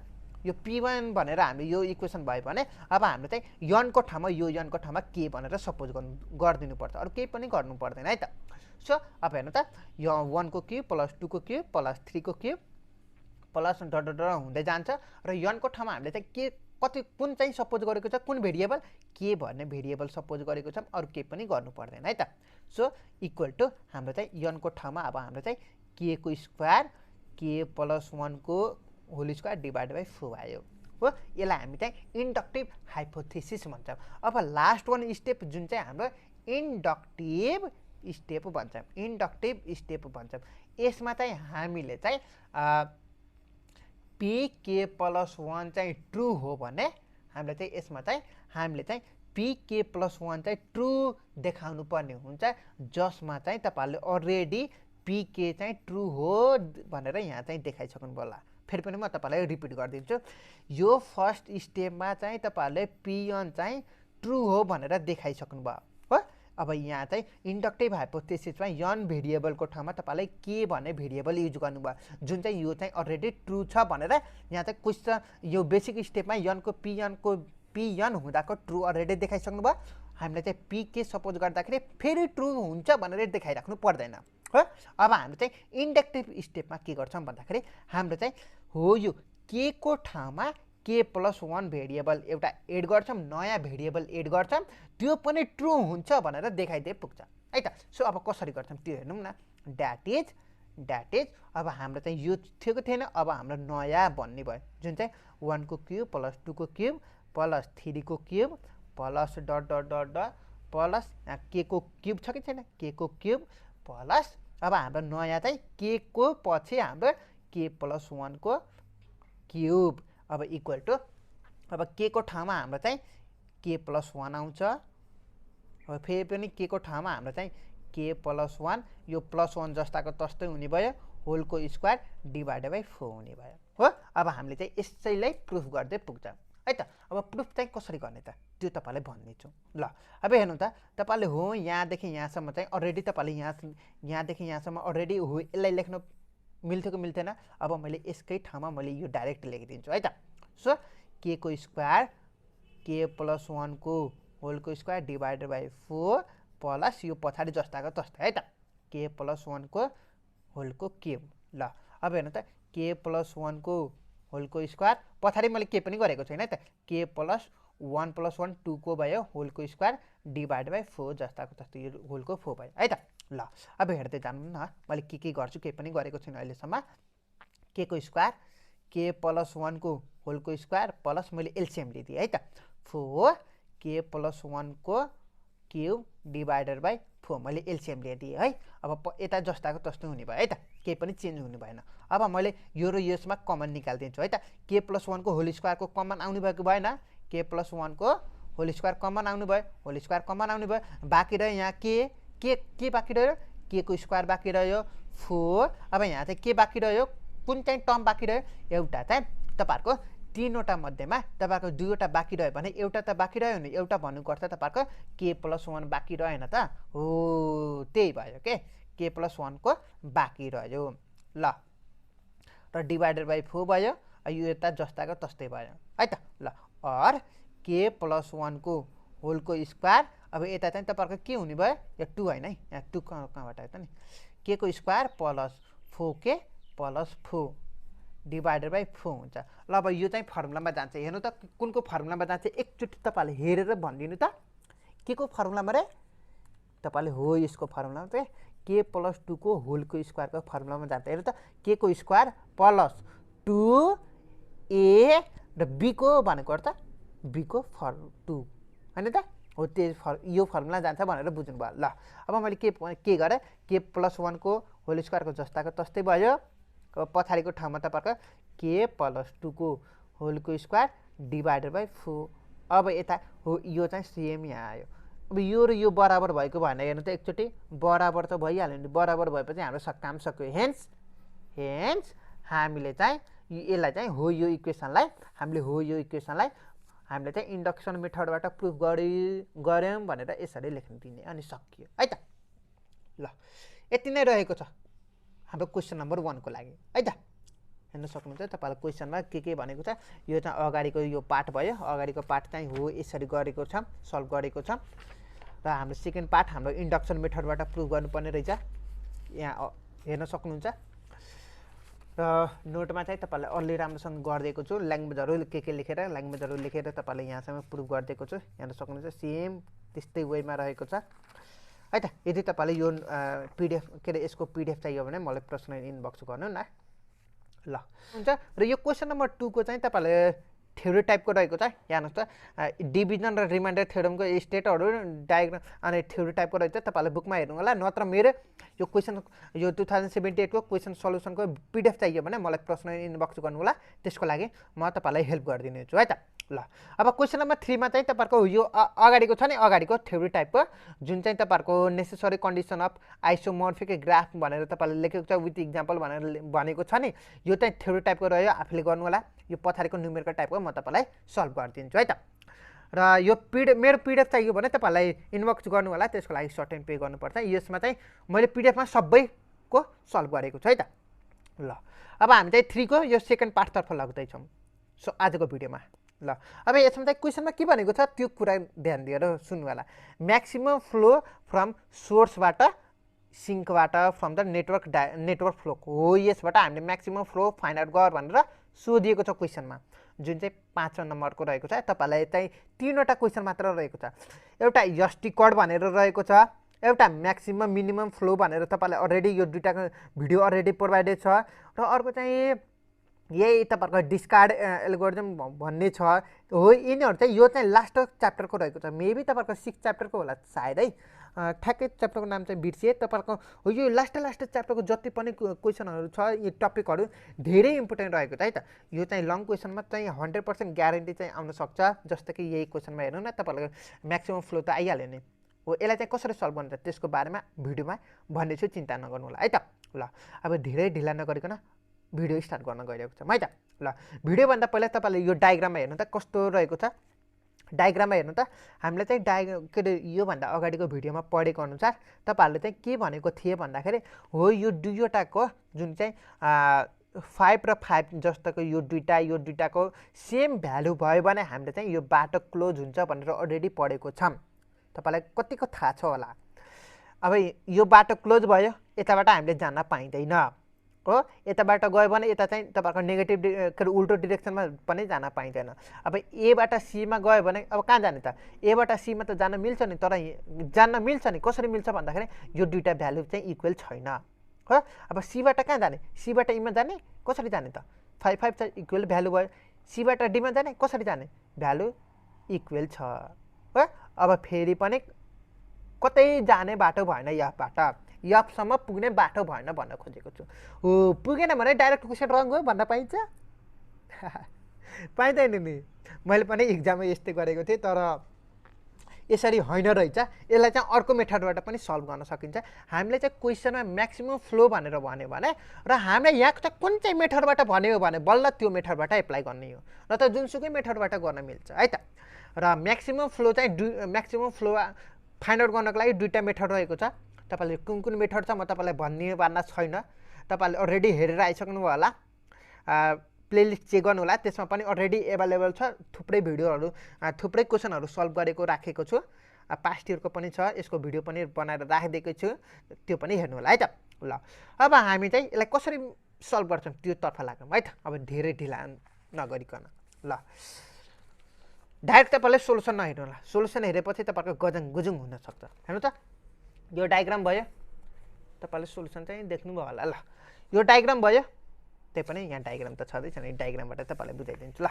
यो P1 भनेर हामीले यो इक्वेसन भयो भने अब हाम्रो चाहिँ यनको ठाउँमा यो यनको ठाउँमा के भनेर सपोज गरिदिनुपर्छ, अरू केही पनि गर्नु पर्दैन है त। सो अब हेर्नु त यो 1 को क्युब प्लस 2 को क्युब प्लस 3 को क्युब प्लस डट हुँदै जान्छ र यनको ठाउँमा हामीले चाहिँ के कति कुन चाहिँ सपोज गरेको छ, कुन भेरिएबल के भन्ने भेरिएबल सपोज गरेको छ, अरू केही पनि गर्नु पर्दैन है त। सो इक्वल टु हाम्रो चाहिँ यनको ठाउँमा अब हाम्रो चाहिँ के को स्क्वायर के प्लस 1 को होल स्क्वायर डिभाइड बाई 4 आयो हो। यसलाई हामी चाहिँ इन्डक्टिभ हाइपोथेसिस भन्छौँ। अब लास्ट वान स्टेप जुन चाहिँ हाम्रो इन्डक्टिभ स्टेप भन्छौँ, इन्डक्टिभ स्टेप भन्छौँ। यसमा चाहिँ हामीले चाहिँ PK प्लस 1 चाहिँ ट्रु हो भने हामीले चाहिँ यसमा चाहिँ हामीले चाहिँ PK प्लस 1 चाहिँ ट्रु देखाउनु पर्ने हुन्छ, जसमा चाहिँ तपाईँहरूले अलरेडी PK चाहिँ ट्रु हो भनेर यहाँ चाहिँ देखाइसक्नु होला। फेरि पनि म तपाईँलाई रिपिट गरिदिन्छु। यो फर्स्ट स्टेपमा चाहिँ तपाईँहरूले P1 चाहिँ ट्रु हो भनेर देखाइसक्नु भयो हो। अब यहाँ चाहिँ इन्डक्टिभ हाइपोथेसिसमा यन भेरिएबलको ठाउँमा तपाईँले के भन्ने भेरिएबल युज गर्नुभयो जुन चाहिँ यो चाहिँ अलरेडी ट्रु छ भनेर यहाँ चाहिँ क्वेसन यो बेसिक स्टेपमा यनको P1 हुँदाको ट्रु अलरेडी देखाइसक्नु भयो। हामीले चाहिँ PK सपोज गर्दाखेरि फेरि ट्रु हुन्छ भनेर देखाइराख्नु पर्दैन हो। अब हामी चाहिँ इन्डक्टिभ स्टेपमा के गर्छौँ भन्दाखेरि हाम्रो चाहिँ हो यो के को ठाउँमा के प्लस 1 भेरिएबल एउटा एड गर्छौँ, नयाँ भेरिएबल एड गर्छौँ, त्यो पनि ट्रु हुन्छ भनेर देखाइदिए पुग्छ है त। सो अब कसरी गर्छौँ त्यो हेर्नु न। द्याट इज अब हाम्रो चाहिँ यो थिएको थिएन, अब हाम्रो नयाँ भन्ने भयो जुन चाहिँ 1 को क्युब प्लस 2 को क्युब प्लस 3 को cube plus dot dot dot dot plus के को क्युब छ कि छैन के को क्युब प्लस अब हाम्रो नयाँ चाहिँ के को पछि हाम्रो के प्लस 1 को क्युब अब इक्वल टु अब के को ठाउँमा हाम्रो चाहिँ के प्लस 1 आउँछ। अब फेरि पनि के को ठाउँमा हाम्रो चाहिँ के प्लस 1 यो प्लस 1 जस्ताको तस्तै हुने भयो होलको स्क्वायर डिभाइडेड बाई 4 हुने भयो हो। अब हामीले चाहिँ यसैलाई प्रुफ गर्दै पुग्छ है त। अब प्रुफ चाहिँ कसरी गर्ने त त्यो तपाईँलाई भनिदिन्छु ल। अब हेर्नु त तपाईँले हो यहाँदेखि यहाँसम्म चाहिँ अलरेडी तपाईँले यहाँदेखि यहाँसम्म अलरेडी हो यसलाई लेख्नु मिल्थ्यो कि मिल्थेन। अब मैले यसकै ठाउँमा मैले यो डाइरेक्ट लेखिदिन्छु है त। सो के को स्क्वायर के प्लस 1 को होलको स्क्वायर डिभाइडेड बाई 4 प्लस यो पछाडि जस्ताको तस्तै है त के प्लस 1 को होलको क्युब ल। अब हेर्नु त के प्लस 1 को होलको स्क्वायर पछाडि मैले के पनि गरेको छैन है त के प्लस 1 प्लस 1 2 को भयो होलको स्क्वायर डिभाइड बाई 4 जस्ताको तस्तै यो होलको 4 भयो है त ल। अब हेर्दै जानु न मैले के गर्छु केही पनि गरेको छैन अहिलेसम्म। के को स्क्वायर के प्लस 1 को होलको स्क्वायर प्लस मैले एलसिएम लिदिएँ है त 4 के प्लस 1 को क्युब डिभाइडेड बाई 4 मैले एलसिएम लिदिएँ है। अब यता जस्ताको तस्तै हुने भयो है त केही पनि चेन्ज हुने भएन। अब मैले यो र यसमा कमन निकालिदिन्छु है त। के प्लस 1 को होल स्क्वायरको कमन आउने भएको भएन, के प्लस 1 को होल स्क्वायर कमन आउनु भयो, होल स्क्वायर कमन आउनु भयो, बाँकी रह्यो यहाँ के बाँकी रह्यो के को स्क्वायर बाँकी रह्यो 4। अब यहाँ चाहिँ के बाँकी रह्यो कुन चाहिँ टर्म बाँकी रह्यो एउटा चाहिँ तपाईहरुको तीनवटा मध्येमा तपाईहरुको दुईवटा बाँकी रह्यो भने एउटा त बाँकी रह्यो नि, एउटा भन्नुको अर्थ तपाईहरुको k+1 बाँकी रहेन त हो, त्यही भयो के k+1 को बाँकी रह्यो ल र डिभाइडेड बाइ 4 भयो, यो यता जस्ताको तस्तै भयो है त ल। और k+1 को होलको स्क्वायर, अब यता चाहिँ तपाईहरुको के हुने भयो, यो 2 हैन है, यहाँ 2 कहाँबाट आयो त नि, k को square plus 4k plus 4 divided by 4 हुन्छ। ल अब यो चाहिँ फर्मुलामा जान्छ, हेर्नु त कुनको फर्मुलामा जान्छ एकचोटि तपाईले हेरेर भनिदिनु त, के को फर्मुलामा रे, तपाईले हो यसको फर्मुलामा चाहिँ k+2 को होलको स्क्वायरको फर्मुलामा जान्छ। हेर्नु त k को स्क्वायर प्लस 2a र b को भनेको अर्थ b को 2 हैन त हो, यो फर्मुला जान्छ भनेर बुझ्नु भयो ल। अब मैले के गरे, k+1 को होल स्क्वायरको जस्ताको तस्तै भयो, पछाडिको ठाउँमा तपाईहरुको k+2 को होलको स्क्वायर डिभाइडेड बाइ 4। अब यता हो यो चाहिँ सेम यहाँ आयो। अब यो र यो बराबर भएको भएन, हेर्नु त एकचोटि बराबर त भइहाल्यो नि, बराबर भएपछि हाम्रो काम सक्यो। हेन्स हामीले चाहिँ यसलाई चाहिँ हो यो इक्वेसनलाई हामीले चाहिँ इन्डक्सन मेथडबाट प्रुफ गर्यौं भनेर यसरी लेख्न दिने अनि सकियो है त ल। यति नै रहेको छ हाम्रो क्वेसन नम्बर 1 को लागि है त। हेर्न सक्नुहुन्छ तपाईलाई क्वेसनमा के भनेको छ, यो चाहिँ अगाडिको यो पार्ट भयो, अगाडिको पार्ट चाहिँ हो यसरी गरेको छ, सल्भ गरेको छ। र हाम्रो सेकेन्ड पार्ट हाम्रो इन्डक्सन मेथडबाट प्रुफ गर्नुपर्ने रहेछ, यहाँ हेर्न सक्नुहुन्छ। र नोटमा चाहिँ तपाईलाई अलि राम्रोसँग गरिदिएको छु, ल्याङ्ग्वेजहरू लेखेर तपाईलाई यहाँसम्म प्रुफ गरिदिएको छु, हेर्न सक्नुहुन्छ। सेम त्यस्तै वेमा रहेको छ है त। यदि तपाईलाई यो पीडीएफ यसको पीडीएफ चाहियो भने मलाई पर्सनल इनबक्स गर्नु न ल हुन्छ। र यो क्वेसन नम्बर 2 को चाहिँ तपाईले थ्योरी टाइपको रहेको छ, हेर्नुस् त डिभिजन र रिमाइन्डर थ्योरमको स्टेटहरू डायग्राम अनि थ्योरी टाइपको रहेछ, तपाईले बुकमा हेर्नु होला। नत्र मेरो यो क्वेसन यो 2078 को क्वेसन सल्युसनको पीडीएफ चाहियो भने मलाई पर्सनल इनबक्स गर्नु होला, त्यसको लागि म तपाईलाई हेल्प गरिदिनेछु है त ल। अब क्वेसन नम्बर 3 मा चाहिँ तपाईहरुको यो अगाडिको छ नि, अगाडिको थ्योरी टाइपको जुन चाहिँ तपाईहरुको necessary condition of isomorphic graph भनेर तपाईले लेखेको छ विथ इक्जाम्पल भनेर भनेको छ नि, यो चाहिँ थ्योरी टाइपको रह्यो, आफूले गर्नु होला। यो पछाडिको न्युमेरिकल टाइपको म तपाईलाई सल्भ गरिदिन्छु है त। र यो मेरो पीडीएफ चाहियो भने तपाईलाई इनबक्स गर्नु होला, त्यसको लागि सर्टेन पे गर्नुपर्छ। यसमा चाहिँ मैले पीडीएफमा सबैको सल्भ गरेको छु है त ल। अब हामी चाहिँ 3 को यो सेकेन्ड पार्टतर्फ लाग्दैछौँ सो आजको भिडियोमा ल। अब यसमा चाहिँ क्वेसनमा के भनेको छ त्यो कुरा ध्यान दिएर सुन्नु होला। म्याक्सिमम फ्लो फ्रम सोर्सबाट सिङ्कबाट फ्रम द नेटवर्क फ्लो हो, यसबाट हामीले म्याक्सिमम फ्लो फाइन्ड आउट गर भनेर सोधिएको छ क्वेसनमा, जुन चाहिँ 5 नम्बरको रहेको छ। तपाईलाई चाहिँ 3वटा क्वेसन मात्र रहेको छ, एउटा एसटी कड भनेर रहेको छ, एउटा म्याक्सिमम मिनिमम फ्लो भनेर तपाईलाई अलरेडी यो दुईटाको भिडियो अलरेडी प्रोभाइडेड छ, र अर्को चाहिँ यही तपाईहरुको डिस्कार्ड एल्गोरिदम भन्ने छ हो। यिनीहरु चाहिँ यो चाहिँ लास्ट च्याप्टरको रहेको छ, मेबी तपाईहरुको 6 च्याप्टरको होला सायद है, ठ्याक्कै च्याप्टरको नाम चाहिँ बिर्सिए। तपाईहरुको हो यो लास्ट च्याप्टरको जति पनि क्वेसनहरु छ, यो टपिकहरु धेरै इम्पोर्टेन्ट रहेको छ है त। यो चाहिँ लङ क्वेसनमा चाहिँ 100% ग्यारेन्टी चाहिँ आउन सक्छ, जस्तो कि यही क्वेसनमा हेर्नु न, तपाईहरुको म्याक्सिमम फ्लो त आइहाल्यो नि हो। यसलाई चाहिँ कसरी सल्भ गर्नु त्यसको बारेमा भिडियोमा भन्नेछु, चिन्ता नगर्नु होला है त ल। अब धेरै ढिला नगरिकन भिडियो स्टार्ट गर्न गइरहेको छ है त ल। भिडियो भन्दा पहिला तपाईले यो डायग्राममा हेर्नु त कस्तो रहेको छ। डायग्राममा हेर्नु त हामीले चाहिँ यो भन्दा अगाडिको भिडियोमा पढेको अनुसार तपाईहरुले चाहिँ के भनेको थिए भन्दाखेरि हो यो दुईवटाको जुन चाहिँ 5 र 5 जस्तोको यो दुईटाको सेम भ्यालु भयो भने हामीले चाहिँ यो बाटो क्लोज हुन्छ भनेर अलरेडी पढेको छौं। तपाईलाई कतिको थाहा छ होला। अब यो बाटो क्लोज भयो, यताबाट हामीले जान पाइदैन हो, यताबाट गयो भने यता चाहिँ तपाईहरुको नेगेटिभ उल्टो डिरेक्सनमा पनि जान पाइदैन। अब ए बाट सी मा गयो भने अब कहाँ जाने त, ए बाट सी मा त जान मिल्छ नि, तर जान्न मिल्छ नि, कसरी मिल्छ भन्दाखेरि यो दुईटा भ्यालु चाहिँ इक्वल छैन हो। अब सी बाट कहाँ जाने, सी बाट ई मा जाने, कसरी जाने त, 5 5 चाहिँ इक्वल भ्यालु भयो। सी बाट डी मा जाने, कसरी जाने, भ्यालु इक्वल छ हो। अब फेरि पनि कतै जाने बाटो भएन, यफसम्म पुग्ने बाटो भएन भन्न खोजेको छु हो। पुगेन भने डाइरेक्ट क्वेसन रङ हो भन्न पाइन्छ पाइँदैन नि। मैले पनि इक्जाममा यस्तै गरेको थिएँ, तर यसरी होइन रहेछ, यसलाई चाहिँ अर्को मेथडबाट पनि सल्भ गर्न सकिन्छ। हामीले चाहिँ क्वेसनमा म्याक्सिमम फ्लो भनेर भन्यो भने र हामीले यहाँ चाहिँ कुन चाहिँ मेथडबाट भन्यो भने बल्ल त्यो मेथडबाट एप्लाई गर्ने हो, र त जुनसुकै मेथडबाट गर्न मिल्छ है त। र म्याक्सिमम फ्लो चाहिँ म्याक्सिमम फ्लो फाइन्ड आउट गर्नको लागि दुईवटा मेथड रहेको छ। तपाईँले कुन कुन मेथड छ म तपाईँलाई भन्ने छैन, तपाईँले अलरेडी हेरेर आइसक्नु होला, प्लेलिस्ट चेक गर्नु होला, त्यसमा पनि अलरेडी एभाइलेबल छ। थुप्रै भिडियोहरू थुप्रै क्वेसनहरू सल्भ गरेको राखेको छु, पास्ट इयरको पनि छ, यसको भिडियो पनि बनाएर राखिदिएको छु, त्यो पनि हेर्नु होला है त। ल अब हामी चाहिँ यसलाई कसरी सल्भ गर्छौँ त्योतर्फ लागौँ है त। अब धेरै ढिला नगरिकन ल डाइरेक्ट तपाईँले सोल्युसन नहेर्नु होला, सोल्युसन हेरेपछि तपाईँको गजङ गुजुङ हुनसक्छ। हेर्नु त यो डायग्राम भयो, तपाईँले सोल्युसन चाहिँ देख्नुभयो होला। ल यो डायग्राम भयो, त्यही पनि यहाँ डायग्राम त छँदै छैन, डायग्रामबाट तपाईँलाई बुझाइदिन्छु। ल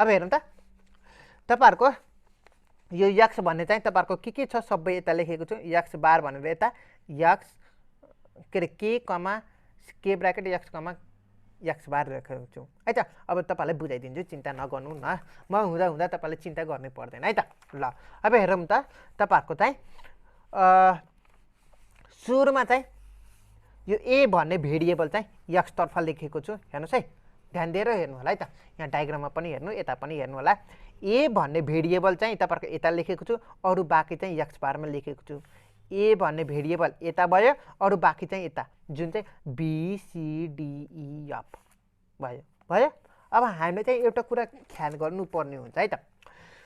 अब हेर्नु त तपाईँहरूको यो यक्स भन्ने चाहिँ तपाईँहरूको के छ सबै यता लेखेको छु। यक्स बार भनेर यता यक्स के अरे के कमा के ब्राकेट यक्स कमा यक्स बार लेखेको छु है त। अब तपाईँलाई बुझाइदिन्छु, चिन्ता नगर्नु न, म हुँदा हुँदा तपाईँले चिन्ता गर्नै पर्दैन है त। ल अब हेरौँ त तपाईँहरूको चाहिँ सुरुमा चाहिँ यो ए भन्ने भेरिएबल चाहिँ यक्सतर्फ लेखेको छु। हेर्नुहोस् है, ध्यान दिएर हेर्नु होला है त। यहाँ डायग्राममा पनि हेर्नु, यता पनि हेर्नु होला। ए भन्ने भेरिएबल चाहिँ तपाईँहरूको यता लेखेको छु, अरू बाँकी चाहिँ यक्स बारमा लेखेको छु। ए भन्ने भेरिएबल यता भयो, अरू बाँकी चाहिँ यता, जुन चाहिँ BCDE भयो भयो। अब हामीले चाहिँ एउटा कुरा ख्याल गर्नुपर्ने हुन्छ है त,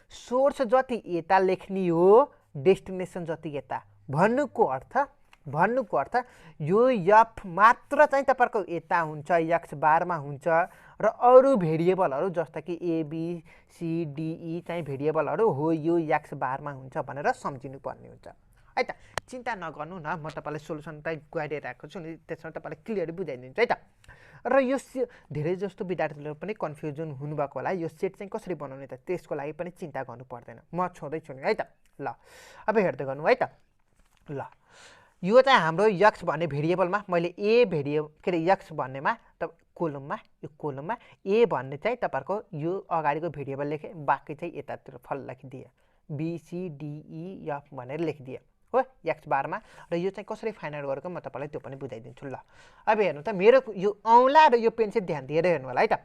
सोर्स जति यता लेख्ने हो, डेस्टिनेसन जति यता। भन्नुको अर्थ यो यफ मात्र चाहिँ तपाईँहरूको यता हुन्छ, यक्स बारमा हुन्छ, र अरू भेरिएबलहरू जस्ता कि ABCDE चाहिँ भेरिएबलहरू हो यो यक्स बारमा हुन्छ भनेर सम्झिनुपर्ने हुन्छ है त। चिन्ता नगर्नु न, म तपाईँलाई सोल्युसन चाहिँ गइदिइरहेको छु नि, त्यसमा तपाईँलाई क्लियरली बुझाइदिन्छु है त। र यो धेरै जस्तो विद्यार्थीहरू पनि कन्फ्युजन हुनुभएको होला, यो सेट चाहिँ कसरी बनाउने त, त्यसको लागि पनि चिन्ता गर्नु पर्दैन, म छोड्दैछु नि है त। ल अब हेर्दै गर्नु है त। ल यो चाहिँ हाम्रो यक्स भन्ने भेरिएबलमा मैले ए के अरे यक्स भन्नेमा त कोलममा, यो कोलममा ए भन्ने चाहिँ तपाईँहरूको यो अगाडिको भेरिएबल लेखेँ, बाँकी चाहिँ यतातिर फल लेखिदिएँ, BCDEF भनेर लेखिदिएँ हो यक्स बारमा। र यो चाहिँ कसरी फाइन्ड आउट गरेको म तपाईँलाई त्यो पनि बुझाइदिन्छु। ल अब हेर्नु त, मेरो यो औँला र यो पेन चाहिँ ध्यान दिएर हेर्नु होला है त।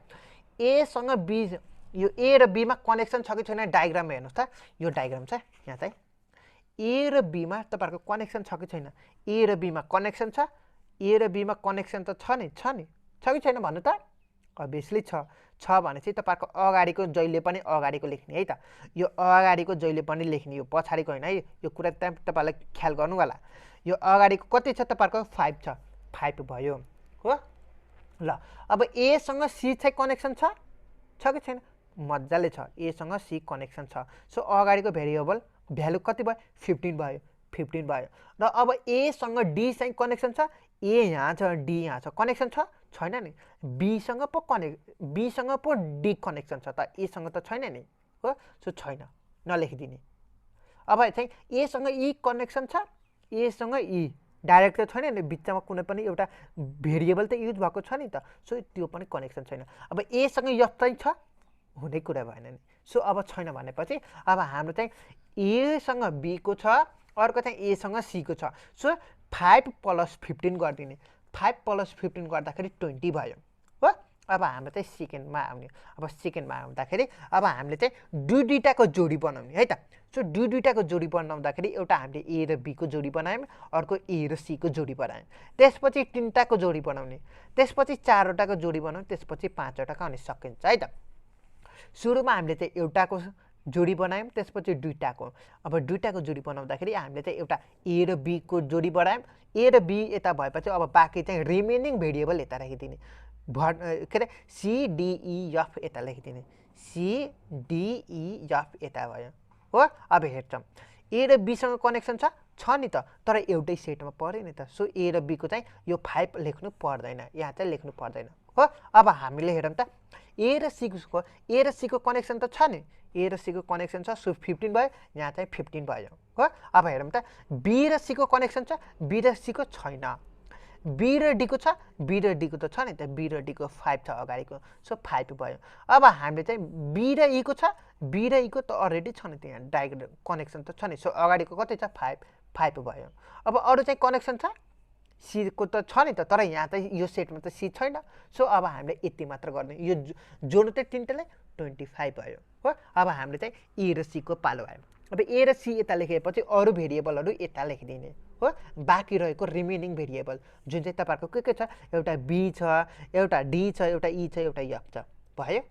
एसँग बी, यो ए र बीमा कनेक्सन छ कि छैन डायग्राम हेर्नुहोस् त। यो डायग्राम छ, यहाँ चाहिँ ए र बीमा तपाईँहरूको कनेक्सन छ कि छैन, ए र बीमा कनेक्सन छ, ए र बीमा कनेक्सन त छ नि, छ कि छैन भन्नु त। अभियसली छ भनेपछि तपाईँहरूको अगाडिको जहिले पनि अगाडिको लेख्ने है त। यो अगाडिको जहिले पनि लेख्ने, यो पछाडिको होइन है, यो कुरा तपाईँलाई ख्याल गर्नु होला। यो अगाडिको कति छ तपाईँहरूको 5 छ, 5 भयो हो। ल अब एसँग सी चाहिँ कनेक्सन छ कि छैन, मजाले छ, एसँग सी कनेक्सन छ। सो अगाडिको भेरिएबल भ्यालु कति भयो, 15 भयो, 15 भयो। र अब एसँग डी चाहिँ कनेक्सन छ, ए यहाँ छ, डी यहाँ छ, कनेक्सन छैन नि। बीसँग पो डी कनेक्सन छ त, एसँग त छैन नि हो, सो छैन, नलेखिदिने। अब चाहिँ एसँग ई कनेक्सन छ, एसँग ई डाइरेक्ट त छैन नि, बिचमा कुनै पनि एउटा भेरिएबल त युज भएको छ नि त, सो त्यो पनि कनेक्सन छैन। अब एसँग यफ चाहिँ छ, हुने कुरा भएन नि। सो अब छैन भनेपछि अब हाम्रो चाहिँ एसँग बीको छ, अर्को चाहिँ एसँग सीको छ। सो 5 + 15 गरिदिने, 5 + 15 गर्दाखेरि 20 भयो हो। अब हाम्रो चाहिँ सेकेन्डमा आउने, अब सेकेन्डमा आउँदाखेरि अब हामीले चाहिँ दुईटाको जोडी बनाउने है त। सो दुईटाको जोडी बनाउँदाखेरि एउटा हामीले ए र बीको जोडी बनायौँ, अर्को ए र सीको जोडी बनायौँ, त्यसपछि 3टाको जोडी बनाउने, त्यसपछि 4वटाको जोडी बनाउने, त्यसपछि 5वटाको अनि सकिन्छ है त। सुरुमा हामीले चाहिँ एउटाको जोडी बनायौँ, त्यसपछि दुईटाको। अब दुईटाको जोडी बनाउँदाखेरि हामीले चाहिँ एउटा ए र बीको जोडी बनायौँ, ए र बी यता भएपछि अब बाँकी चाहिँ रिमेनिङ भेरिएबल यता राखिदिने, के अरे CDEF यता लेखिदिने, CDEF यता भयो हो। अब हेर्छौँ ए र बीसँग कनेक्सन छ नि त, तर एउटै सेटमा पऱ्यो नि त। सो ए र बीको चाहिँ यो 5 लेख्नु पर्दैन, यहाँ चाहिँ लेख्नु पर्दैन हो। अब हामीले हेरौँ त, ए र सीको कनेक्सन त छ नि, ए र सीको कनेक्सन छ, सो 15 भयो, यहाँ चाहिँ 15 भयो हो। अब हेरौँ त, बी र सीको कनेक्सन छ, बी र सीको छैन, बी र डीको छ, बी र डीको त छ नि त, बी र डीको 5 छ अगाडिको, सो 5 भयो। अब हामीले चाहिँ बी र ईको छ, बी र ईको त अलरेडी छ नि त, यहाँ डायग्राम कनेक्सन त छ नि, सो अगाडिको कति छ 5 भयो। अब अरू चाहिँ कनेक्सन छ, सीको त छ नि त, तर यहाँ त यो सेटमा त सी छैन, सो अब हामीले यति मात्र गर्ने, यो जोड्नु चाहिँ तिनटालाई 25 भयो हो। अब हामीले चाहिँ ए र सीको पालो आयो। अब ए र सी यता लेखेपछि अरू भेरिएबलहरू यता लेखिदिने हो, बाँकी रहेको रिमेनिङ भेरिएबल जुन चाहिँ तपाईँहरूको के छ, एउटा बी छ, एउटा डी छ, एउटा ई छ, एउटा एफ छ, भयो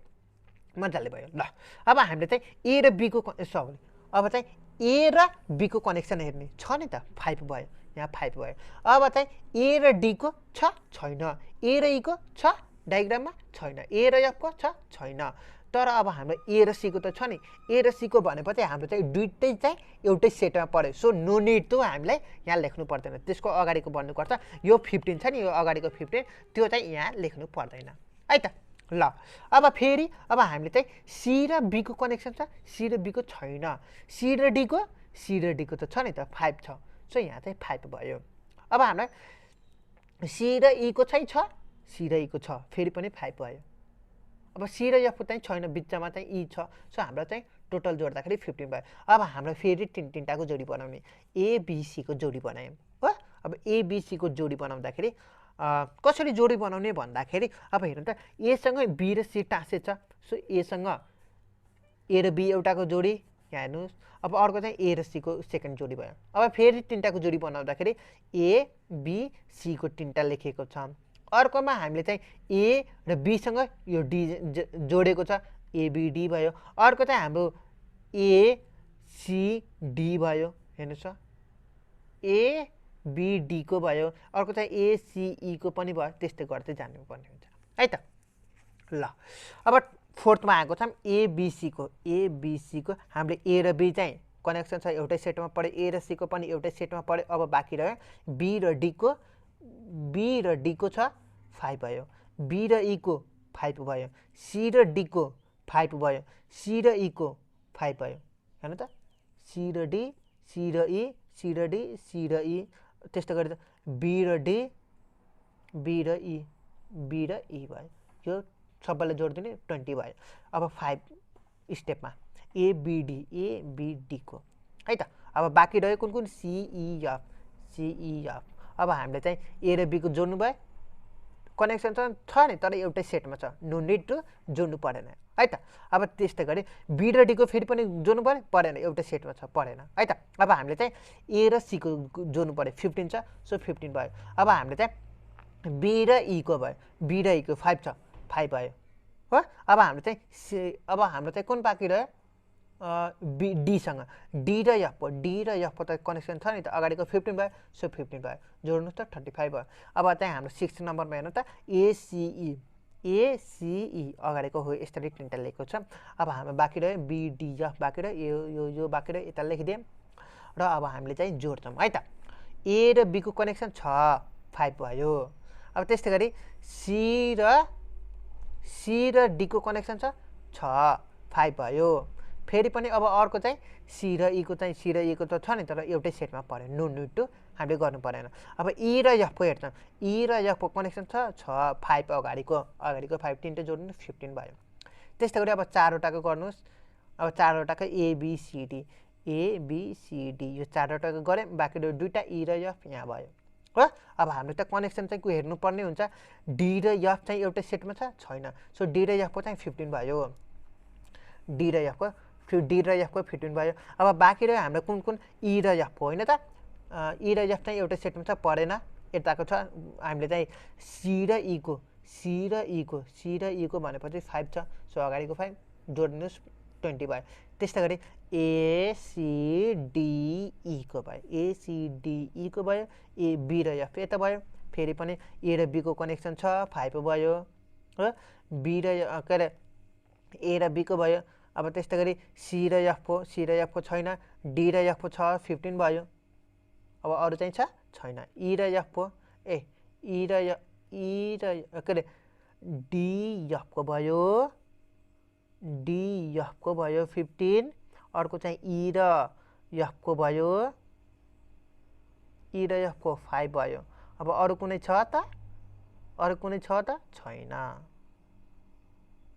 मजाले भयो। ल अब हामीले चाहिँ ए र बीको सरी अब चाहिँ ए र बीको कनेक्सन हेर्ने छ नि त, 5 भयो, यहाँ 5 भयो। अब चाहिँ ए र डीको छ छैन, ए र ईको छ डायग्राममा छैन, ए र एफको छ छैन, तर अब हाम्रो ए र सीको त छ नि, ए र सीको भनेपछि हाम्रो चाहिँ दुइटै चाहिँ एउटै सेटमा पऱ्यो, सो नो निड टु हामीलाई यहाँ लेख्नु पर्दैन, त्यसको अगाडिको भन्नुपर्छ, यो 15 छ नि, यो अगाडिको 15 त्यो चाहिँ यहाँ लेख्नु पर्दैन है त। ल अब फेरि अब हामीले चाहिँ सी र बीको कनेक्सन छ, सी र बीको छैन, सी र डीको त छ नि त 5 छ, सो यहाँ चाहिँ 5 भयो। अब हामीलाई सी र ईको चाहिँ छ, सी र ईको छ, फेरि पनि 5 भयो। अब सी र एफ चाहिँ छैन, बिचमा चाहिँ ई छ, सो हाम्रो चाहिँ टोटल जोड्दाखेरि 15 भयो। अब हाम्रो फेरि तिनटाको जोडी बनाउने, एबिसीको जोडी बनायौँ हो। अब एबिसीको जोडी बनाउँदाखेरि कसरी जोडी बनाउने भन्दाखेरि अब हेर्नु त, एसँग बी र सी टाँसे छ, सो एसँग ए र बी एउटाको जोडी यहाँ हेर्नुहोस्। अब अर्को चाहिँ ए र सीको सेकेन्ड जोडी भयो। अब फेरि तिनटाको जोडी बनाउँदाखेरि ए बी सीको तिनटा लेखेको छ, अर्कोमा हामीले चाहिँ ए र बीसँग यो डी जोडेको छ, एबिडी भयो, अर्को चाहिँ हाम्रो एसिडी भयो, हेर्नुहोस् एबिडीको भयो, अर्को चाहिँ एसिईको पनि भयो, त्यस्तै गर्दै जानुपर्ने हुन्छ है त। ल अब फोर्थमा आएको छ एबिसीको, एबिसीको हामीले ए र बी चाहिँ कनेक्सन छ, एउटै सेटमा पऱ्यो, ए र सीको पनि एउटै सेटमा पऱ्यो। अब बाँकी रह्यो बी र डीको छ 5 भयो, बी र ईको 5 भयो, सी र डीको 5 भयो, सी र ईको 5 भयो, हेर्नु त, सी र डी, सी र ई, सी र डी, सी र ई, त्यस्तो गरेर बी र डी, बी र ई, बी र ई भयो, यो सबैलाई जोडिदिने 20 भयो। अब 5 स्टेपमा एबिडीको है त। अब बाँकी रह्यो कुन कुन, सिइएफ। अब हामीले चाहिँ ए र बीको जोड्नु भयो, कनेक्सन छ नि, तर एउटै सेटमा छ, नो निड टु जोड्नु परेन है त। अब त्यस्तै गरी बी र डीको फेरि पनि जोड्नु पऱ्यो, परेन, एउटै सेटमा छ, परेन है त। अब हामीले चाहिँ ए र सीको जोड्नु पऱ्यो, 15 छ, सो 15 भयो। अब हामीले चाहिँ बी र ईको भयो, बी र ईको 5 छ, 5 भयो हो। अब हाम्रो चाहिँ कुन बाँकी रह्यो, डीसँग, डी र एफको त कनेक्सन छ नि त, अगाडिको 15 भयो, सो 15 भयो, जोड्नुहोस् त 35 भयो। अब चाहिँ हाम्रो 6 नम्बरमा हेर्नु त एसिई अगाडिको हो, यसरी तिनवटा लेखेको छ। अब हाम्रो बाँकी रह्यो बिडिएफ बाँकी रह्यो, यो बाँकी रह्यो, यता लेखिदियौँ र अब हामीले चाहिँ जोड्छौँ है त। ए र बीको कनेक्सन छ, 5 भयो। अब त्यस्तै गरी सी र डीको कनेक्सन छ 5 भयो। फेरि पनि अब अर्को चाहिँ सी र ईको त छ नि, तर एउटै सेटमा पऱ्यो, नो निड टु हामीले गर्नु परेन। अब ई र एफको हेर्छौँ, ई र एफको कनेक्सन छ 5 अगाडिको 5 तिनवटा जोड्नु 15 भयो। त्यस्तै गरी अब 4वटाको गर्नुहोस्, अब 4वटाको एबिसिडी, यो 4वटाको गऱ्यौँ, बाँकी दुईवटा ई र एफ यहाँ भयो हो। अब हामीले त कनेक्सन चाहिँ हेर्नुपर्ने हुन्छ, डी र एफ चाहिँ एउटै सेटमा छ छैन, सो डी र एफको चाहिँ 15 भयो, डी र एफको 15 भयो। अब बाँकी रह्यो हाम्रो कुन कुन, ई र एफ होइन त, ई र एफ चाहिँ एउटै सेटमा छ, परेन, यताको छ हामीले चाहिँ सी र ईको भनेपछि 5 छ, सो अगाडिको 5 जोड्नुहोस् 20 भयो। त्यस्तै गरी एसिडिईको भयो, एसिडिईको भयो, ए बी र एफ यता भयो, फेरि पनि ए र बीको कनेक्सन छ 5 भयो हो, बी र के अरे ए र बीको भयो। अब त्यस्तै गरी सी र एफको छैन, डी र एफको छ 15 भयो। अब अरू चाहिँ छैन, ई र एफको के अरे डिएफको भयो 15, अर्को चाहिँ ई र एफको भयो, 5 भयो, अब अरू कुनै छ त छैन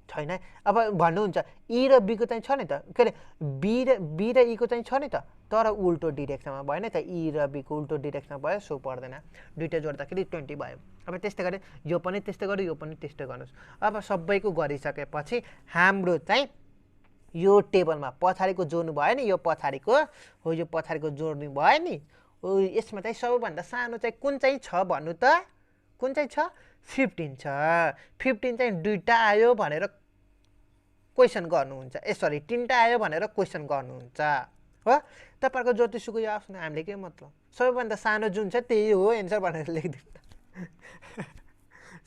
छैन अब भन्नुहुन्छ ई र बीको चाहिँ छ नि त के अरे बी र ईको चाहिँ छ नि त तर उल्टो डिरेक्सनमा भयो नि त ई र बीको उल्टो डिरेक्सनमा भयो सो पर्दैन दुईटा जोड्दाखेरि 20 भयो अब त्यस्तै गरी यो पनि त्यस्तै गरी यो पनि त्यस्तै गर्नुहोस् अब सबैको गरिसकेपछि हाम्रो चाहिँ यो टेबलमा पछाडिको जोड्नु भयो नि यो पछाडिको हो यो पछाडिको जोड्नु भयो नि हो यसमा चाहिँ सबैभन्दा सानो चाहिँ कुन चाहिँ छ भन्नु त कुन चाहिँ छ 15 छ 15 चाहिँ दुईटा आयो भनेर क्वेसन गर्नुहुन्छ सरी तीनटा आयो भनेर क्वेसन गर्नुहुन्छ हो तपाईहरुको जतिसुकै आओस् न हामीले के मतलब सबैभन्दा सानो जुन छ त्यही हो एन्सर भनेर लेखिदिनु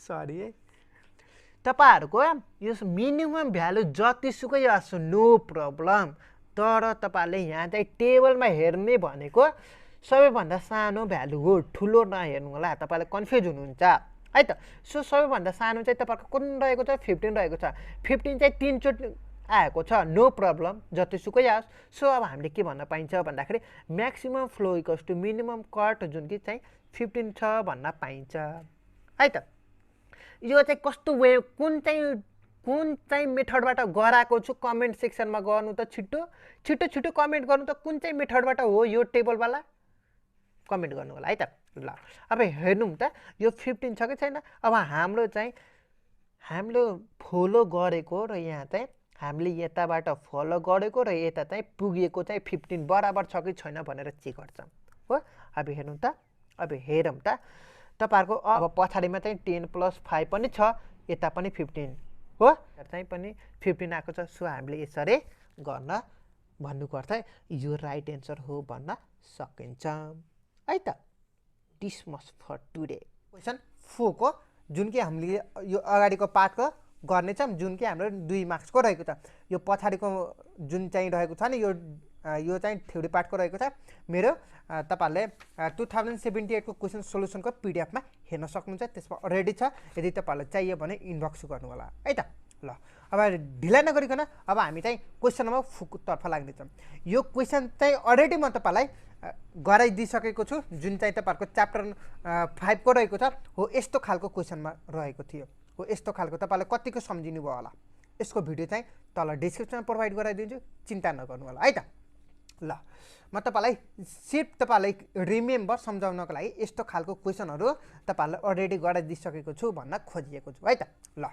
सरी है तपाईहरुको यो मिनिमम भ्यालु जतिसुकै आओस् नो प्रब्लम तर तपाईहरुले यहाँ चाहिँ टेबलमा हेर्ने भनेको सबैभन्दा सानो भ्यालु हो ठुलो नहेर्नु होला तपाईहरुले कन्फ्युज हुनुहुन्छ है त सो सबैभन्दा सानो चाहिँ तपाईहरुको कुन रहेको छ 15 रहेको छ 15 चाहिँ तीनचोटि आएको छ नो प्रब्लम जतिसुकै आओस् सो अब हामीले के भन्न पाइन्छ भन्दाखेरि maximum flow equals to minimum cut जुन कि चाहिँ 15 छ भन्न पाइन्छ है त यो चाहिँ कस्तो वे कुन चाहिँ मेथडबाट गराएको छु कमेन्ट सेक्सनमा गर्नु त छिटो कमेन्ट गर्नु त कुन चाहिँ मेथडबाट हो यो टेबलवाला कमेन्ट गर्नु होला है त ल अब हेर्नु त यो 15 छ कि छैन अब हामीले फलो गरेको र यहाँ चाहिँ हामीले यताबाट फलो गरेको र यता चाहिँ पुगेको चाहिँ 15 बराबर छ कि छैन भनेर चेक गर्छौं हो अब हेर्नु त अब हेरौँ त तपाईहरुको अब पछाडीमा चाहिँ 10 + 5 पनि छ यता पनि 15 हो चाहिँ पनि 15 आएको छ सो हामीले यसरी गर्न भन्नुपर्छ यो राइट एन्सर हो भन्न सकिन्छ है त this must for today question 4 को जुन कि हामीले यो अगाडिको पार्टको गर्ने छौं जुन कि हाम्रो 2 मार्क्सको रहेको छ यो पछाडीको जुन चाहिँ रहेको छ नि यो चाहिँ थ्योरी पार्टको रहेको छ मेरो तपाईहरुले 2078 को क्वेसन सोलुसनको पीडीएफ मा हेर्न सक्नुहुन्छ त्यसमा अलरेडी छ यदि तपाईहरुलाई चाहियो भने इनबक्स गर्नु होला है त ल अब ढिला नगरिकन अब हामी चाहिँ क्वेसन नम्बर 4 तर्फ लाग्ने छौं यो क्वेसन चाहिँ अलरेडी म तपाईहरुलाई गराइदिसकेको छु जुन चाहिँ तपाईहरुको च्याप्टर 5 को रहेको छ हो यस्तो खालको क्वेसनमा रहेको थियो हो यस्तो खालको तपाईहरुले कतिको सम्झिनु भयो होला यसको भिडियो चाहिँ तल डिस्क्रिप्सनमा प्रोभाइड गराइदिन्छु चिन्ता नगर्नु होला है त ल म तपाईलाई सिर्फ तपाईलाई रिमेम्बर सम्झाउनको लागि यस्तो खालको क्वेसनहरु तपाईहरुले अलरेडी गराइदिसकेको छु भन्न खोजिएको छु है त ल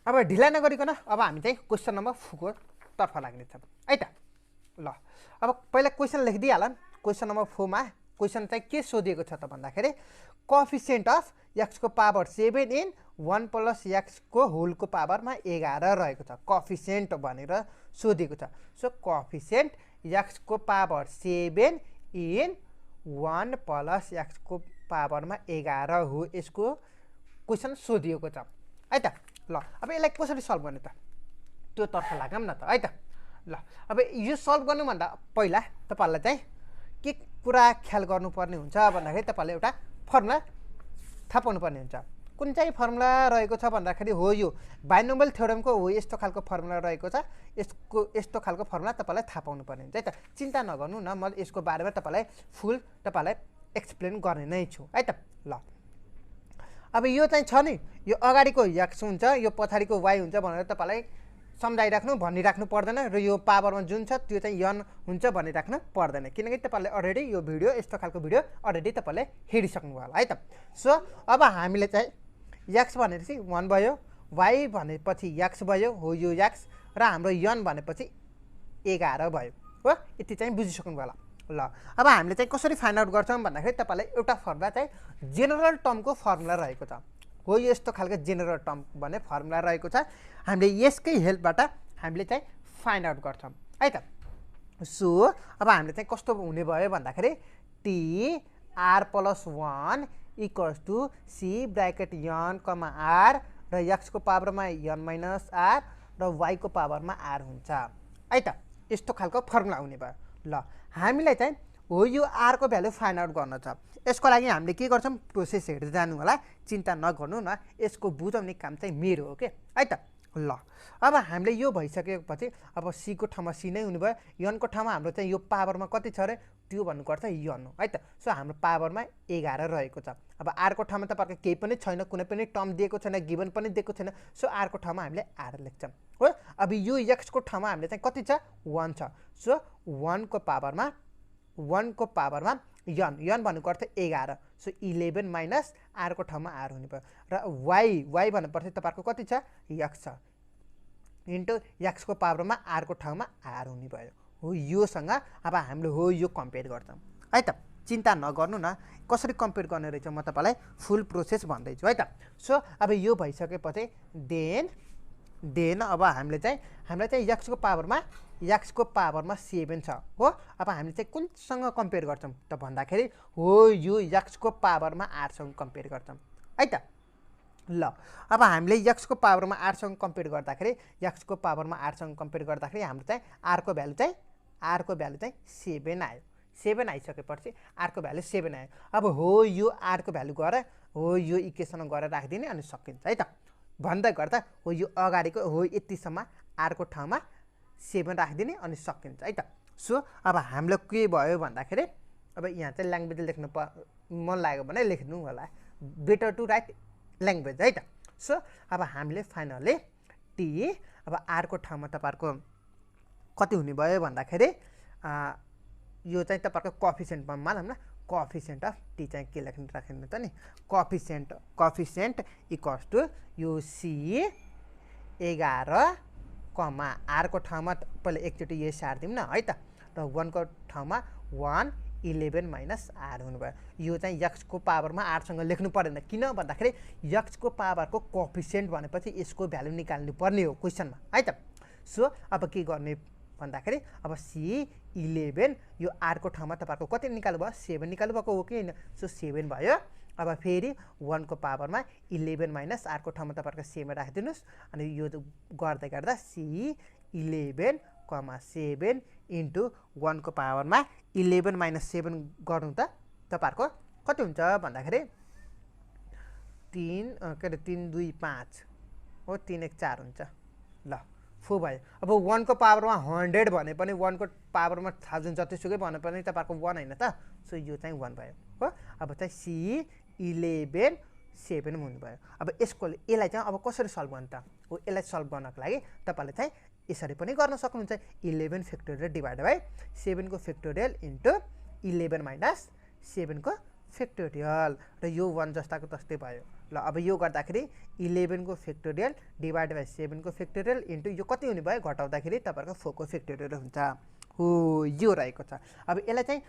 अब ढिला नगरिकन अब हामी चाहिँ क्वेसन नम्बर 4 को तर्फ लाग्ने छौं है त ल अब पहिला क्वेसन लेखिदिहालौं क्वेसन नम्बर 4 मा क्वेसन चाहिँ के सोधिएको छ त भन्दाखेरि कोएफिसिएन्ट अफ x को पावर 7 इन 1 + x को होल को पावर मा 11 रहेको छ कोएफिसिएन्ट भनेर सोधिएको छ सो कोएफिसिएन्ट x को पावर 7 इन 1 + x को पावर मा 11 हो यसको क्वेसन सोधिएको छ है त ल अब यसलाई कसरी सल्भ गर्ने त त्यो तर्फ लागौं न त है त ल अब यो सल्भ गर्नु भन्दा पहिला तपाईहरुलाई चाहिँ के कुरा ख्याल गर्नुपर्ने हुन्छ भन्दाखेरि तपाईहरुले एउटा फर्मुला थाहा पाउनु पर्ने हुन्छ कुन चाहिँ फर्मुला रहेको छ भन्दाखेरि हो यो बाइनोमियल थ्योरमको हो यस्तो खालको फर्मुला रहेको छ यसको यस्तो खालको फर्मुला तपाईहरुलाई थाहा पाउनु पर्ने हुन्छ है त चिन्ता नगर्नु न म यसको बारेमा तपाईहरुलाई फुल तपाईहरुलाई एक्सप्लेन गर्ने नै छु है त ल अब यो चाहिँ छ नि यो अगाडिको x हुन्छ यो पछाडीको y हुन्छ भनेर तपाईहरुलाई सम्झाइराख्नु भनिराख्नु पर्दैन र यो पावरमा जुन छ त्यो चाहिँ n हुन्छ भनिराख्नु पर्दैन किनकि तपाईहरुले अलरेडी यो भिडियो यस्तो खालको भिडियो अलरेडी तपाईहरुले हेरिसक्नु होला है त सो अब हामीले चाहिँ x भनेपछि 1 भयो y भनेपछि x भयो हो यो x र हाम्रो n भनेपछि 11 भयो हो यति चाहिँ बुझिसक्नु होला ल अब हामीले चाहिँ कसरी फाइन्ड आउट गर्छौं भन्दाखेरि तपाईलाई एउटा फर्मुला चाहिँ जेनरल टर्मको फर्मुला रहेको छ हो यस्तो खालको जेनरल टर्म भन्ने फर्मुला रहेको छ हामीले यसकै हेल्पबाट हामीले चाहिँ फाइन्ड आउट गर्छौं है त सो अब हामीले चाहिँ कस्तो हुने भयो भन्दाखेरि t r + 1 = c bracket n, r र x को पावरमा n - r र y को पावरमा r हुन्छ है त यस्तो खालको फर्मुला हुने भयो ल हामीलाई चाहिँ हो यो r को भ्यालु फाइन्ड आउट गर्न छ यसको लागि हामीले के गर्छौं प्रोसेस हेर्दै जानु होला चिन्ता नगर्नु न यसको बुझाउने काम चाहिँ मेरो हो के है त ल अब हामीले यो भइसकेपछि अब c को ठाउँमा c नै हुने भयो, n को ठाउँमा हाम्रो चाहिँ यो पावरमा कति छ अरे त्यो भन्नुपर्छ n हो है त। सो हाम्रो पावरमा 11 रहेको छ। अब r को ठाउँमा तपाईँको केही पनि छैन, कुनै पनि टर्म दिएको छैन, गिभन पनि दिएको छैन। सो r को ठाउँमा हामीले r लेख्छौँ हो। अब यो x को ठाउँमा हामीले चाहिँ कति छ 1 छ। सो 1 को पावरमा n भन्नुको अर्थ 11। सो 11 माइनस r को ठाउँमा r हुने भयो र y भन्नुपर्छ तपाईँको कति छ x छ इन्टु x को पावरमा r को ठाउँमा r हुने भयो हो। योसँग अब हामीले हो यो कम्पेयर गर्छौँ है त। चिन्ता नगर्नु न, कसरी कम्पेयर गर्ने रहेछ म तपाईँलाई फुल प्रोसेस भन्दैछु है त। सो अब यो भइसकेपछि देन अब हामीलाई चाहिँ x को पावरमा 7 छ हो। अब हामीले चाहिँ कुनसँग कम्पेयर गर्छौँ त भन्दाखेरि हो यो x को पावरमा 8 सँग कम्पेयर गर्छौँ है त। ल अब हामीले x को पावरमा 8 सँग कम्पेयर गर्दाखेरि हाम्रो चाहिँ r को भ्यालु चाहिँ 7 आयो। 7 आइसकेपछि r को भ्यालु 7 आयो। अब हो यो r को भ्यालु गरेर हो यो इक्वेसनमा गरेर राखिदिने अनि सकिन्छ है त। भन्दै गर्दा हो यो अगाडिको हो यतिसम्म r को ठाउँमा 7 राखिदिने अनि सकिन्छ है त। सो अब हाम्रो के भयो भन्दाखेरि अब यहाँ चाहिँ ल्याङ्ग्वेज लेख्नु मन लाग्यो भने लेख्नु होला, बेटर टु राइट ल्याङ्ग्वेज है त। सो अब हामीले फाइनली टी अब r को ठाउँमा तपाईँहरूको कति हुने भयो भन्दाखेरि यो चाहिँ तपाईँहरूको कोएफिसिएन्टमा मानौँ न, कोएफिसिएन्ट अफ टी चाहिँ के राख्नु त नि, कोएफिसिएन्ट इक्वल्स टु यो c 11 कमा r को ठाउँमा पहिला एकचोटि यो सार्दिउँ न है त। र 1 को ठाउँमा 1 11 माइनस r हुनुभयो। यो चाहिँ x को पावरमा r सँग लेख्नु परेन, किन भन्दाखेरि x को पावरको कोएफिसिएन्ट भनेपछि यसको भ्यालु निकाल्नु पर्ने हो क्वेसनमा है त। सो अब के गर्ने भन्दाखेरि अब c 11 यो r को ठाउँमा तपाईँको कति निकाल्नु भयो 7 निकाल्नु भएको हो कि होइन। सो 7 भयो। अब फेरि 1 को पावरमा 11 माइनस r को ठाउँमा तपाईँको 7 राखिदिनुहोस् अनि यो गर्दै गर्दा c 11 कमा 7 इन्टु 1 को पावरमा 11 माइनस 7 गर्नु त तपाईँहरूको कति हुन्छ भन्दाखेरि 3 2 5 हो, 3 1 4 हुन्छ। ल फो भयो। अब 1 को पावरमा 100 भने पनि 1 को पावरमा 1000 जतिसुकै भने पनि तपाईँको 1 होइन त। सो यो चाहिँ 1 भयो हो। अब चाहिँ c 11 7 हुनुभयो। अब यसलाई चाहिँ अब कसरी सल्भ गर्नु त हो। यसलाई सल्भ गर्नको लागि तपाईँले चाहिँ यसरी पनि गर्न सक्नुहुन्छ, 11 फ्याक्टोरियल डिभाइड बाई 7 को फ्याक्टोरियल इन्टु 11 माइनस 7 को फ्याक्टोरियल र यो 1 जस्ताको तस्तै भयो। ल अब यो गर्दाखेरि 11 को फ्याक्टोरियल डिभाइड बाई 7 को फ्याक्टोरियल इन्टु यो कति हुने भयो घटाउँदाखेरि तपाईँको 4 को फ्याक्टोरियल हुन्छ हो। यो रहेको छ। अब यसलाई चाहिँ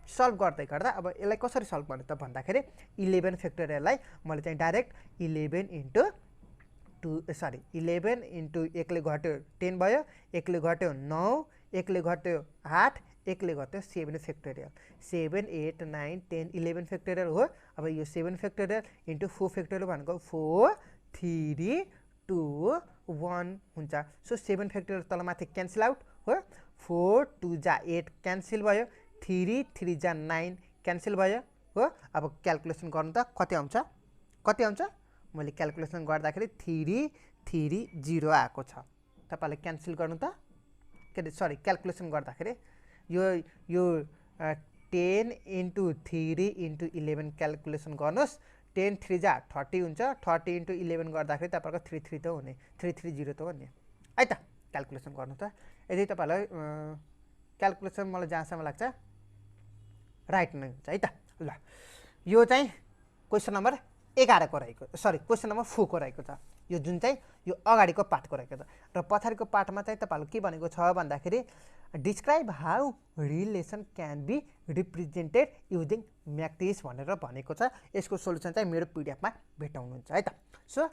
सल्भ गर्दै गर्दा अब यसलाई कसरी सल्भ गर्ने त भन्दाखेरि 11 फ्याक्टोरियललाई मैले चाहिँ डाइरेक्ट 11 इन्टु 11 इन्टु 1 ले घट्यो 10 भयो, 1 ले घट्यो 9, 1 ले घट्यो 8, 1 ले घट्यो 7 फ्याक्टोरियल, 7 8 9 10 11 फ्याक्टोरियल हो। अब यो 7 फ्याक्टोरियल इन्टु 4 फ्याक्टोरियल भनेको 4 3 2 1 हुन्छ। सो 7 फ्याक्टोरियल तलमाथि क्यान्सल आउट हो। 4 2 जा 8 क्यान्सल भयो, 3 3 जा 9 क्यान्सल भयो हो। अब क्यालकुलेसन गर्नु त कति आउँछ मैले क्यालकुलेसन गर्दाखेरि 3 3 0 आएको छ। तपाईँले क्यान्सल गर्नु त के अरे सरी क्यालकुलेसन गर्दाखेरि यो 10 इन्टु 3 इन्टु 11 क्यालकुलेसन गर्नुहोस्। 10 3 जा 30 हुन्छ, 30 इन्टु 11 गर्दाखेरि तपाईँको 3 3 त हुने, 3 3 0 त हुने है त। क्यालकुलेसन गर्नु त यदि तपाईँलाई क्यालकुलेसन मलाई जहाँसम्म लाग्छ राइट नै हुन्छ है त। ल यो चाहिँ क्वेसन नम्बर 11 को रहेको, सरी क्वेसन नम्बर 4 को रहेको छ। यो जुन चाहिँ यो अगाडिको पार्टको रहेको छ र पछाडिको पार्टमा चाहिँ तपाईँहरूले के भनेको छ भन्दाखेरि describe how relation can be represented using matrix भनेर भनेको छ। यसको सोल्युसन चाहिँ मेरो पिडिएफमा भेटाउनुहुन्छ है त। सो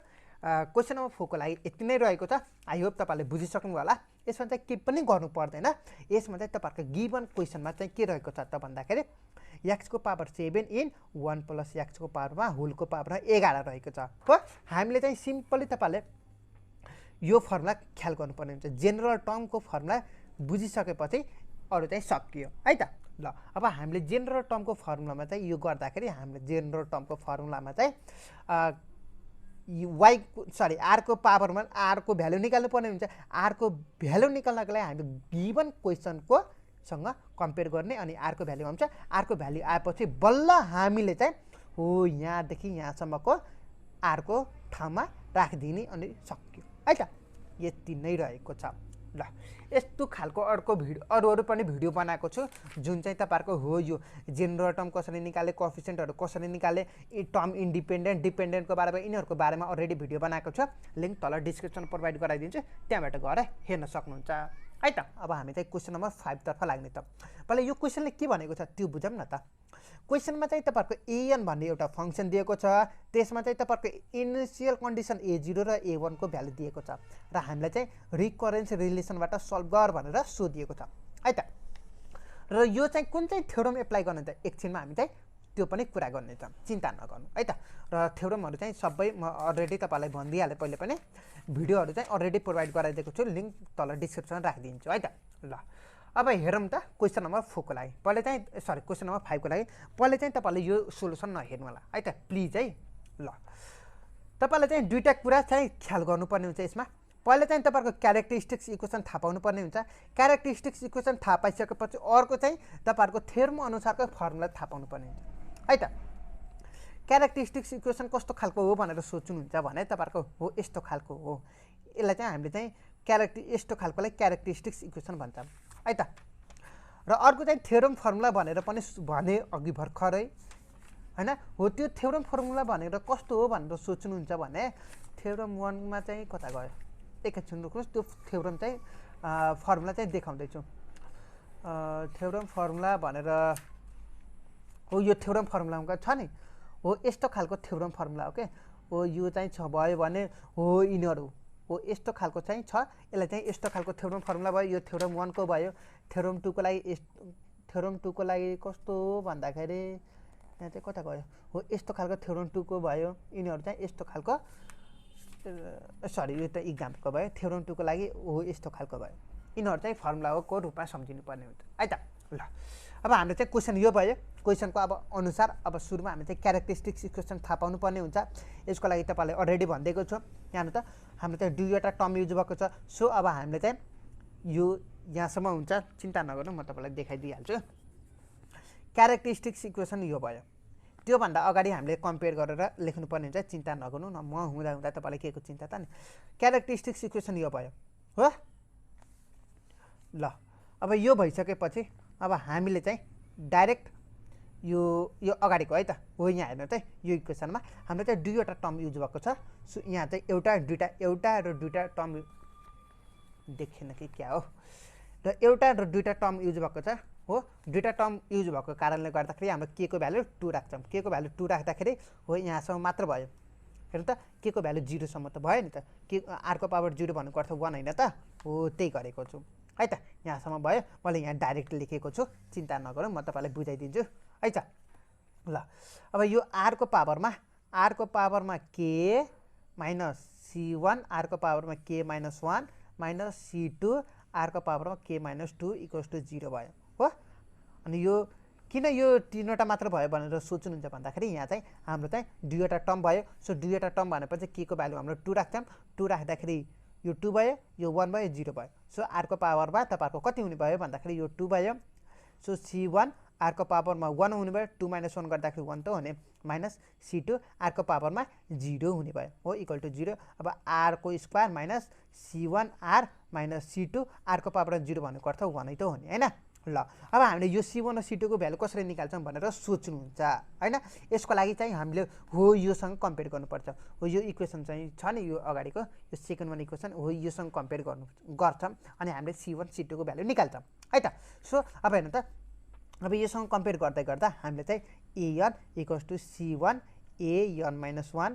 क्वेसन नम्बर 4 को लागि यति नै रहेको छ। आई होप तपाईँहरूले बुझिसक्नु होला। यसमा चाहिँ के पनि गर्नु पर्दैन। यसमा चाहिँ तपाईँहरूको गिभन क्वेसनमा चाहिँ के रहेको छ त भन्दाखेरि x को पावर 7 इन 1 प्लस x को पावरमा होलको पावरमा 11 रहेको छ हो। हामीले चाहिँ सिम्पली तपाईँले यो फर्मुला ख्याल गर्नुपर्ने हुन्छ। जेनरल टर्मको फर्मुला बुझिसकेपछि अरू चाहिँ सकियो है त। ल अब हामीले जेनरल टर्मको फर्मुलामा चाहिँ यो गर्दाखेरि हामीले जेनरल टर्मको फर्मुलामा चाहिँ वाइ सरी आरको पावरमा आरको भ्यालु निकाल्नु पर्ने हुन्छ। आरको भ्यालु निकाल्नको लागि हामी गिभन क्वेसनको सँग कम्पेयर गर्ने अनि आरको भ्यालु आउँछ। आरको भ्यालु आएपछि बल्ल हामीले चाहिँ हो यहाँदेखि यहाँसम्मको आरको ठाउँमा राखिदिने अनि सक्यो है त। यति नै रहेको छ। ल यस्तो खालको अर्को अरू पनि भिडियो बनाएको छु जुन चाहिँ तपाईँहरूको हो यो जेनरल टर्म कसरी निकाले, कोएफिसिएन्टहरू कसरी निकाले, टर्म इन्डिपेन्डेन्ट डिपेन्डेन्टको बारेमा यिनीहरूको बारेमा अलरेडी भिडियो बनाएको छ। लिङ्क तल डिस्क्रिप्सन प्रोभाइड गराइदिन्छु, त्यहाँबाट गएर हेर्न सक्नुहुन्छ है त। अब हामी चाहिँ क्वेसन नम्बर 5 तर्फ लाग्ने त। पहिला यो क्वेसनले के भनेको छ त्यो बुझौँ न त। क्वेसनमा चाहिँ तपाईँहरूको एन भन्ने एउटा फङ्सन दिएको छ, त्यसमा चाहिँ तपाईँहरूको इनिसियल कन्डिसन A0 र A1 को भ्यालु दिएको छ र हामीलाई चाहिँ रिकरेन्स रिलेसनबाट सल्भ गर भनेर सोधिएको छ है त। र यो चाहिँ कुन चाहिँ थ्योरम एप्लाई गर्ने त एकछिनमा हामी चाहिँ त्यो पनि कुरा गर्नेछ, चिन्ता नगर्नु है त। र थ्योरमहरू चाहिँ सबै म अलरेडी तपाईँलाई भनिदिइहालेँ, पहिले पनि भिडियोहरू चाहिँ अलरेडी प्रोभाइड गराइदिएको छु, लिङ्क तल डिस्क्रिप्सनमा राखिदिन्छु है त। ल अब हेरौँ त क्वेसन नम्बर 4 को लागि। पहिले चाहिँ सरी क्वेसन नम्बर 5 को लागि पहिले चाहिँ तपाईँले यो सोल्युसन नहेर्नु होला है त प्लिज है। ल तपाईँले चाहिँ दुईवटा कुरा चाहिँ ख्याल गर्नुपर्ने हुन्छ यसमा। पहिले चाहिँ तपाईँहरूको क्यारेक्टरिस्टिक्स इक्वेसन थाहा पाउनुपर्ने हुन्छ। क्यारेक्टरिस्टिक्स इक्वेसन थाहा पाइसकेपछि अर्को चाहिँ तपाईँहरूको थ्योरम अनुसारको फर्मुला थाहा पाउनुपर्ने हुन्छ है त। क्यारेक्टरिस्टिक्स इक्वेसन कस्तो खालको हो भनेर सोच्नुहुन्छ भने तपाईँहरूको हो यस्तो खालको हो। यसलाई चाहिँ हामीले चाहिँ यस्तो खालकोलाई क्यारेक्टरिस्टिक्स इक्वेसन भन्छ है त। र अर्को चाहिँ थ्योरम फर्मुला भनेर पनि भने अघि भर्खरै हैन हो। त्यो थ्योरम फर्मुला भनेर कस्तो हो भनेर सोच्नुहुन्छ भने थ्योरम 1 मा चाहिँ कता गयो एकैछिन रुक्नुहोस्, त्यो थ्योरम चाहिँ फर्मुला चाहिँ देखाउँदैछु। थ्योरम फर्मुला भनेर हो यो थ्योरम फर्मुला छ नि, हो यस्तो खालको थ्योरम फर्मुला हो के हो। यो चाहिँ छ भयो भने हो यिनीहरू हो यस्तो खालको चाहिँ छ। यसलाई चाहिँ यस्तो खालको थ्योरम फर्मुला भयो। यो थ्योरम 1 को भयो। थ्योरम 2 को लागि कस्तो हो भन्दाखेरि यहाँ चाहिँ कता गयो हो यस्तो खालको थ्योरम 2 को भयो। यिनीहरू चाहिँ यस्तो खालको सरी यो त इक्जाम्पलको भयो। थ्योरम 2 को लागि हो यस्तो खालको भयो। यिनीहरू चाहिँ फर्मुलाको रूपमा सम्झिनु पर्ने हुन्छ है त। ल अब हाम्रो चाहिँ क्वेसन यो भयो। क्वेसनको अब अनुसार अब सुरुमा हामी चाहिँ क्यारेक्टरिस्टिक्स इक्वेसन थाहा पाउनुपर्ने हुन्छ। यसको लागि तपाईँलाई अलरेडी भनिदिएको छु। यहाँ त हाम्रो चाहिँ दुईवटा टर्म युज भएको छ। सो अब हामीले चाहिँ यो यहाँसम्म हुन्छ, चिन्ता नगर्नु, म तपाईँलाई देखाइदिइहाल्छु। क्यारेक्टरिस्टिक्स इक्वेसन यो भयो। त्योभन्दा अगाडि हामीले कम्पेयर गरेर लेख्नुपर्ने हुन्छ, चिन्ता नगर्नु न। म हुँदा तपाईँलाई के को चिन्ता त नि। क्यारेक्टरिस्टिक्स इक्वेसन यो भयो हो। ल अब यो भइसकेपछि अब हामीले चाहिँ डाइरेक्ट यो अगाडिको है त हो। यहाँ हेर्नु चाहिँ यो इक्वेसनमा हाम्रो चाहिँ दुईवटा टर्म युज भएको छ। सो यहाँ चाहिँ एउटा र दुईवटा टर्म देखेन कि क्या हो। र एउटा र दुईवटा टर्म युज भएको छ हो। दुईवटा टर्म युज भएको कारणले गर्दाखेरि हाम्रो के को भ्यालु 2 राख्छौँ। के को भ्यालु 2 राख्दाखेरि हो यहाँसम्म मात्र भयो। हेर्नु त के को भ्यालु 0 सम्म त भयो नि त। के आर को पावर 0 भन्नुको अर्थ 1 होइन त हो। त्यही गरेको छु है त। यहाँसम्म भयो। मैले यहाँ डाइरेक्ट लेखेको छु, चिन्ता नगरौँ, म तपाईँलाई बुझाइदिन्छु है त। ल अब यो आर को पावरमा के माइनस C1 आर को पावरमा के माइनस 1 माइनस C2 आर को पावरमा के माइनस 2 इक्वल्स टु 0 भयो हो। अनि यो किन यो तीनवटा मात्र भयो भनेर सोच्नुहुन्छ भन्दाखेरि यहाँ चाहिँ हाम्रो चाहिँ दुईवटा टर्म भयो। सो दुईवटा टर्म भनेपछि के को भ्यालु हाम्रो 2 राख्छौँ। 2 राख्दाखेरि यो 2 भयो, यो 1 भयो, 0 भयो। सो आर को पावरमा तपाईँहरूको कति हुने भयो भन्दाखेरि यो 2 भयो। सो C1 आर को पावरमा 1 हुने भयो। 2 - 1 गर्दाखेरि 1 त हुने, माइनस C2 आर को पावरमा 0 हुने भयो हो इक्वल टु 0। अब आर को square minus C1 r minus C2 r को पावरमा 0 भनेको अर्थ 1 त हुने होइन। ल अब हामीले यो C1 र C2 को भ्यालु कसरी निकाल्छौँ भनेर सोच्नुहुन्छ होइन। यसको लागि चाहिँ हामीले हो योसँग कम्पेयर गर्नुपर्छ। हो यो इक्वेसन चाहिँ छ नि यो अगाडिको यो सेकेन्ड वान इक्वेसन हो योसँग कम्पेयर गर्छौँ अनि हामीले C1 C2 को भ्यालु निकाल्छौँ है त। सो अब हेर्नु त अब योसँग कम्पेयर गर्दा हामीले चाहिँ AN equals to C1 AN-1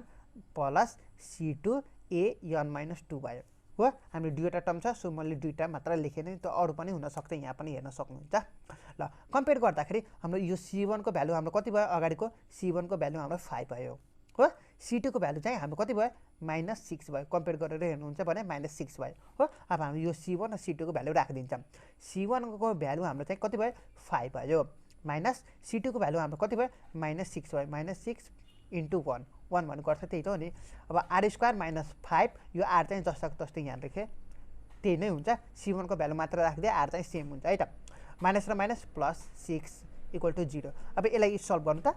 plus C2 AN-2 भयो हो। हामीले दुईवटा टर्म छ। सो मैले दुईवटा मात्र लेखेँ नि त, अरू पनि हुनसक्छ, यहाँ पनि हेर्न सक्नुहुन्छ। ल कम्पेयर गर्दाखेरि हाम्रो यो C1 को भ्यालु हाम्रो कति भयो। अगाडिको C1 को भ्यालु हाम्रो 5 भयो हो। C2 को भ्यालु चाहिँ हाम्रो कति भयो -6 भयो। कम्पेयर गरेर हेर्नुहुन्छ भने -6 भयो हो। अब हामी यो C1 र C2 को भ्यालु राखिदिन्छौँ। C1 को भ्यालु हाम्रो चाहिँ कति भयो 5 भयो, माइनस C2 को भ्यालु हाम्रो कति भयो -6 भयो। -6 इन्टु 1 1 भनेको अर्थ त्यही त हो नि। अब आर स्क्वायर माइनस 5 यो आर चाहिँ जस्ताको तस्तै यहाँ लेखेँ त्यही नै हुन्छ। C1 को भ्यालु मात्र राखिदिए आर चाहिँ सेम हुन्छ है त। माइनस र माइनस प्लस 6 इक्वल टु 0। अब यसलाई सल्भ गर्नु त।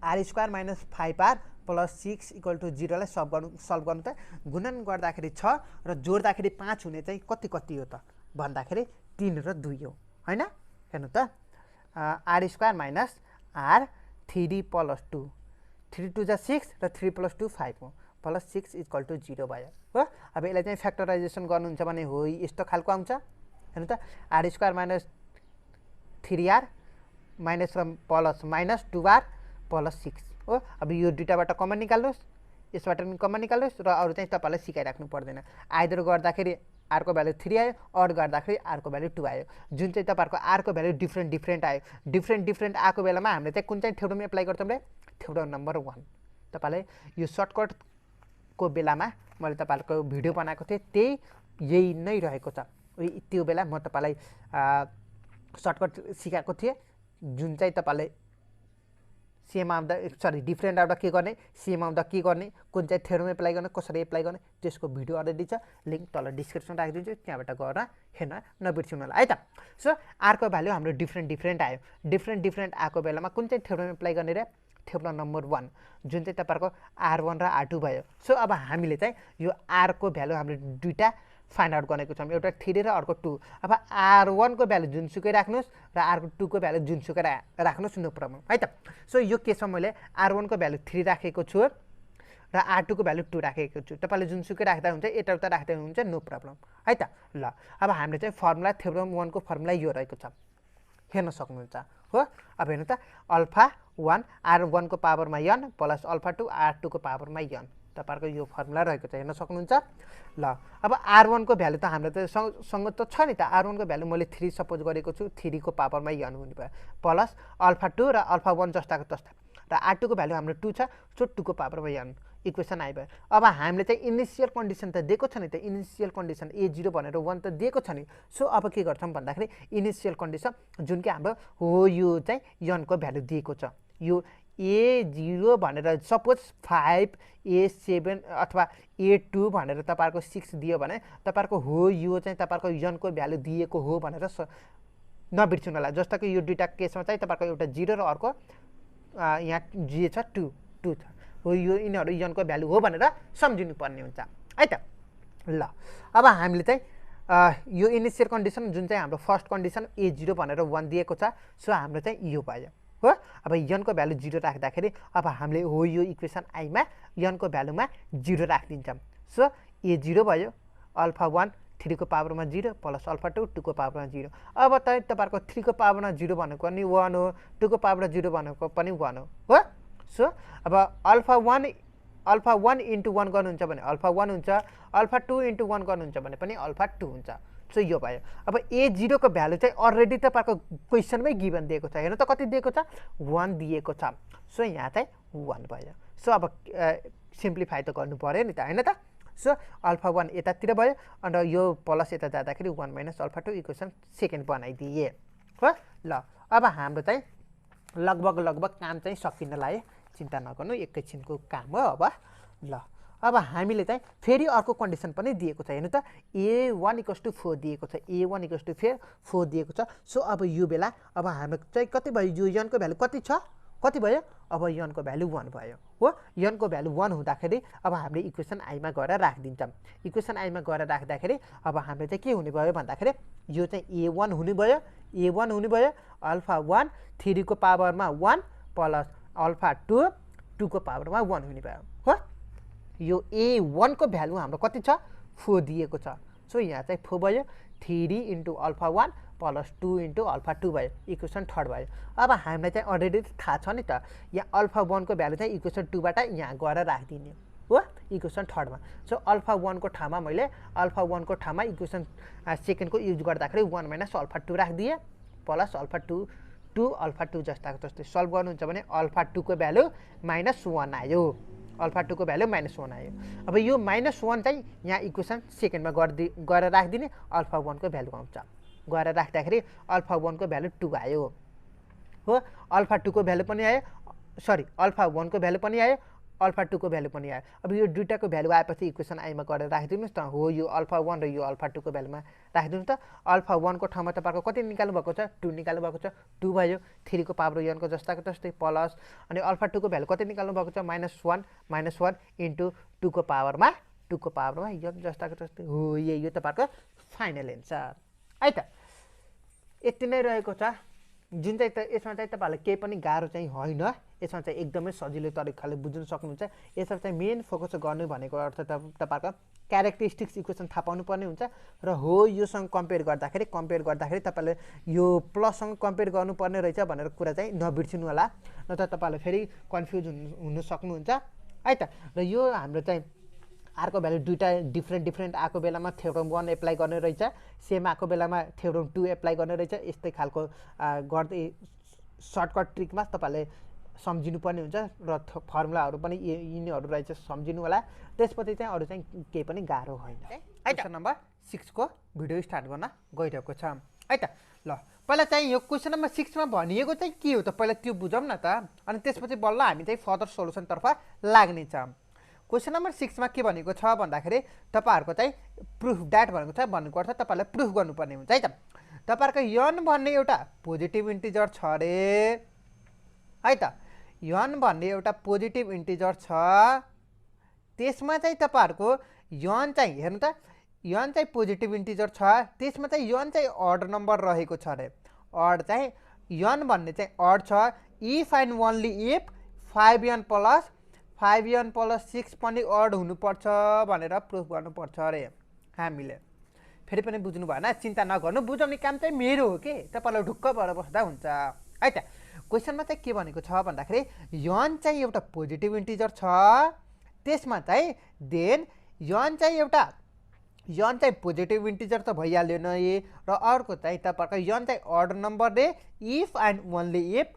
R square minus 5r plus 6 equal to 0 लाई सल्भ गर्नु त। गुणन गर्दाखेरि 6 र जोड्दाखेरि 5 हुने चाहिँ कति कति हो त भन्दाखेरि 3 र 2 हो हैन। हेर्नु त r square minus r 3 plus 2 3 2 जा 6 र 3 प्लस 2 5 हो प्लस 6 इक्वल टु 0 भयो हो। अब यसलाई चाहिँ फ्याक्टराइजेसन गर्नुहुन्छ भने हो यस्तो खालको आउँछ। हेर्नु त r square minus 3r minus र प्लस माइनस 2r प्लस 6 हो। अब यो दुईटाबाट कमन निकाल्नुहोस्, यसबाट पनि कमन निकाल्नुहोस् र अरू चाहिँ तपाईँलाई सिकाइराख्नु पर्दैन। आइदर गर्दाखेरि r को भ्यालु 3 आयो, अर गर्दाखेरि r को भ्यालु 2 आयो। जुन चाहिँ तपाईँहरूको r को भ्यालु डिफ्रेन्ट आयो। डिफ्रेन्ट आएको बेलामा हामीले चाहिँ कुन चाहिँ थ्योरम एप्लाई गर्छौँ रे? Theorem number 1। तपाईँलाई यो सर्टकटको बेलामा मैले तपाईँहरूको भिडियो बनाएको थिएँ त्यही यही नै रहेको छ। त्यो बेला म तपाईँलाई सर्टकट सिकाएको थिएँ जुन चाहिँ तपाईँले सेम आउँदा डिफ्रेन्ट आउँदा के गर्ने, सेम आउँदा के गर्ने, कुन चाहिँ थ्योरम एप्लाई गर्ने, कसरी एप्लाई गर्ने त्यसको भिडियो अलरेडी छ। लिङ्क तल डिस्क्रिप्सन राखिदिन्छु, त्यहाँबाट गएर हेर्न नबिर्सिनु होला है त। सो आरको भ्यालु हाम्रो डिफ्रेन्ट आयो। डिफ्रेन्ट आएको बेलामा कुन चाहिँ थ्योरम एप्लाई गर्ने रे? थ्योरम नम्बर 1 जुन चाहिँ तपाईँहरूको R1 र R2 भयो। सो अब हामीले चाहिँ यो R को भ्यालु हामीले दुईटा फाइन्ड आउट गरेको छौँ, एउटा 3 र अर्को 2। अब R1 को भ्यालु जुनसुकै राख्नुहोस् र R2 को भ्यालु जुनसुकै राख्नुहोस्, नो प्रब्लम है त। सो यो केसमा मैले R1 को भ्यालु 3 राखेको छु र R2 को भ्यालु 2 राखेको छु। तपाईँले जुनसुकै राख्दा हुन्छ, यताउता राख्दा हुन्छ, नो प्रब्लम है त। ल अब हामीले चाहिँ फर्मुला थ्योरम 1 को फर्मुला यो रहेको छ, हेर्न सक्नुहुन्छ हो। अब हेर्नु त अल्फा 1 R1 को पावरमा n प्लस अल्फा 2 R2 को पावरमा n तपाईँहरूको यो फर्मुला रहेको छ, हेर्न सक्नुहुन्छ। ल अब R1 को भ्यालु त हाम्रो त सँग त छ नि त। R1 को भ्यालु मैले 3 सपोज गरेको छु, 3 को पावरमा n हुने भयो प्लस अल्फा 2 र अल्फा 1 जस्ताको तस्ता र R2 को भ्यालु हाम्रो 2 छ, सो 2 को पावरमा n इक्वेसन आइभयो। अब हामीले चाहिँ इनिसियल कन्डिसन त दिएको छ नि त, इनिसियल कन्डिसन A0 भनेर 1 त दिएको छ नि। सो अब के गर्छौँ भन्दाखेरि इनिसियल कन्डिसन जुन कि हाम्रो हो यो चाहिँ n को भ्यालु दिएको छ, यो A0 भनेर सपोज 5 A7 अथवा A2 भनेर तपाईँहरूको 6 दियो भने तपाईँहरूको हो यो चाहिँ तपाईँहरूको n को भ्यालु दिएको हो भनेर नबिर्सिनु होला। जस्तो कि यो दुईटा केसमा चाहिँ तपाईँहरूको एउटा 0 र अर्को यहाँ जे छ 2 छ, हो यो यिनीहरू n को भ्यालु हो भनेर सम्झिनु पर्ने हुन्छ है त। ल अब हामीले चाहिँ यो इनिसियल कन्डिसन जुन चाहिँ हाम्रो फर्स्ट कन्डिसन A0 भनेर 1 दिएको छ, सो हाम्रो चाहिँ यो भयो हो। अब n को भ्यालु 0 राख्दाखेरि अब हामीले हो यो इक्वेसन आईमा n को भ्यालुमा 0 राखिदिन्छौँ। सो A0 भयो अल्फा 1 3 को पावरमा 0 प्लस अल्फा 2 2 को पावरमा 0। अब त तपाईँहरूको 3 को पावरमा 0 भनेको पनि 1 हो, 2 को पावरमा 0 भनेको पनि 1 हो। सो अब अल्फा 1 इन्टु 1 गर्नुहुन्छ भने अल्फा 1 हुन्छ, अल्फा 2 इन्टु 1 गर्नुहुन्छ भने पनि अल्फा 2 हुन्छ। सो यो भयो। अब A0 को भ्यालु चाहिँ अलरेडी तपाईँको क्वेसनमै गिभन दिएको छ, हेर्नु त कति दिएको छ, 1 दिएको छ। सो यहाँ चाहिँ 1 भयो। सो अब सिम्प्लिफाई त गर्नु पर्यो नि त, होइन त। सो अल्फा 1 यतातिर भयो अन्त यो प्लस यता जाँदाखेरि 1 माइनस अल्फा 2 इक्वेसन सेकेन्ड बनाइदिए हो। ल अब हाम्रो चाहिँ लगभग काम चाहिँ सकिन लाग्यो, चिन्ता नगर्नु, एकैछिनको काम हो। अब ल अब हामीले चाहिँ फेरि अर्को कन्डिसन पनि दिएको छ, हेर्नु त A1 = 4 दिएको छ, A1 = 4 दिएको छ। सो अब यो बेला अब हाम्रो चाहिँ कति भयो, यो n को भ्यालु कति छ, कति भयो, अब n को भ्यालु 1 भयो हो। n को भ्यालु 1 हुँदाखेरि अब हामीले इक्वेसन आईमा गएर राखिदिन्छौँ। इक्वेसन आईमा गएर राख्दाखेरि अब हाम्रो चाहिँ के हुने भयो भन्दाखेरि यो चाहिँ A1 हुने भयो अल्फा 1 3 को पावरमा 1 प्लस अल्फा 2 2 को पावरमा 1 हुने भयो हो। यो A1 को भ्यालु हाम्रो कति छ, 4 दिएको छ। सो यहाँ चाहिँ 4 भयो, 3 into alpha 1 plus 2 into alpha 2 भयो, इक्वेसन थर्ड भयो। अब हामीलाई चाहिँ अलरेडी थाहा छ नि त, यहाँ अल्फा 1 को भ्यालु चाहिँ इक्वेसन 2 बाट यहाँ गएर राखिदिने हो इक्वेसन थर्डमा। सो अल्फा 1 को ठाउँमा मैले अल्फा 1 को ठाउँमा इक्वेसन सेकेन्डको युज गर्दाखेरि 1 माइनस अल्फा 2 राखिदिएँ प्लस अल्फा 2 अल्फा 2 जस्ताको जस्तै सल्भ गर्नुहुन्छ भने अल्फा 2 को भ्यालु -1 आयो, अल्फा 2 को भ्यालु -1 आयो। अब यो -1 चाहिँ यहाँ इक्वेसन सेकेन्डमा गएर राखिदिने, अल्फा 1 को भ्यालु आउँछ, गएर राख्दाखेरि अल्फा 1 को भ्यालु 2 आयो हो। अल्फा 2 को भ्यालु पनि आयो, सरी अल्फा 1 को भ्यालु पनि आयो अल्फा 2 को भ्यालु पनि आयो। अब यो दुईटाको भ्यालु आएपछि इक्वेसन आईमा गरेर राखिदिनुस् त। हो यो अल्फा 1 र यो अल्फा 2 को भ्यालुमा राखिदिनुस् त। अल्फा 1 को ठाउँमा तपाईको कति निकाल्नु भएको छ 2 निकाल्नु भएको छ 2 भयो 3 को पावर n को जस्ताको तस्तै प्लस अनि अल्फा 2 को भ्यालु कति निकाल्नु भएको छ -1 इन्टु 2 को पावरमा n जस्ताको तस्तै हो यो तपाईको फाइनल एन्सर है त। यति नै रहेको छ जुन चाहिँ यसमा चाहिँ तपाईहरुले केही पनि गाह्रो चाहिँ होइन। यसमा चाहिँ एकदमै सजिलो तरिकाले बुझ्न सक्नुहुन्छ। यसमा चाहिँ मेन फोकस गर्नु भनेको अर्थ तपाईहरुको क्यारेक्टरिस्टिक्स इक्वेसन थाहा पाउनु पर्ने हुन्छ र हो योसँग कम्पेयर गर्दाखेरि तपाईले यो प्लससँग कम्पेयर गर्नुपर्ने रहेछ भनेर कुरा चाहिँ नबिर्सिनु होला, नत्र तपाईहरुले फेरि कन्फ्युज हुन सक्नुहुन्छ है त। र यो हाम्रो चाहिँ आरको भ्यालु दुईटा डिफ्रेन्ट आएको बेलामा थ्योरम 1 एप्लाई गर्ने रहेछ, सेम आएको बेलामा थ्योरम 2 एप्लाई गर्ने रहेछ। यस्तै खालको गर्दै सर्टकट ट्रिकमा तपाईले सम्झिनु पर्ने हुन्छ र फर्मुलाहरू पनि यिनीहरू रहेछ सम्झिनु होला। त्यसपछि चाहिँ अरु चाहिँ केही पनि गाह्रो होइन है त। क्वेशन नम्बर 6 को भिडियो स्टार्ट गर्न गइरहेको छ है त। ल पहिला चाहिँ यो क्वेशन नम्बर 6 मा भनिएको चाहिँ के हो त पहिला त्यो बुझौँ न त, अनि त्यसपछि बल्ल हामी चाहिँ फर्दर सोलुसन तर्फ लाग्ने छ। क्वेशन नम्बर 6 मा के भनेको छ भन्दाखेरि तपाईहरुको चाहिँ प्रुफ दैट भनेको छ, भन्नुको अर्थ तपाईले प्रुफ गर्नुपर्ने हुन्छ है त। तपाईहरुको n भन्ने एउटा पोजिटिभ इन्टिजर छ रे है त। n भन्ने एउटा पोजिटिभ इन्टिजर छ, त्यसमा चाहिँ तपाईहरुको n चाहिँ हेर्नु त n चाहिँ पोजिटिभ इन्टिजर छ, त्यसमा चाहिँ n चाहिँ अड नम्बर रहेको छ रे। अड चाहिँ n भन्ने चाहिँ अड छ if and only if 5n plus 6 पनि अड हुनुपर्छ भनेर प्रुफ गर्नुपर्छ रे हामीले। फेरि पनि बुझ्नु भएन, चिन्ता नगर्नु, बुझाउने काम चाहिँ मेरो हो के, तपाईलाई ढुक्क भएर बस्दा हुन्छ है त। क्वेशनमा चाहिँ के भनेको छ भन्दाखेरि n चाहिँ एउटा पोजिटिभ इन्टिजर छ, त्यसमा चाहिँ देन n चाहिँ पोजिटिभ इन्टिजर त भइहाल्यो न र अर्को चाहिँ तपाईहरुको n चाहिँ अड नम्बर रे if and only if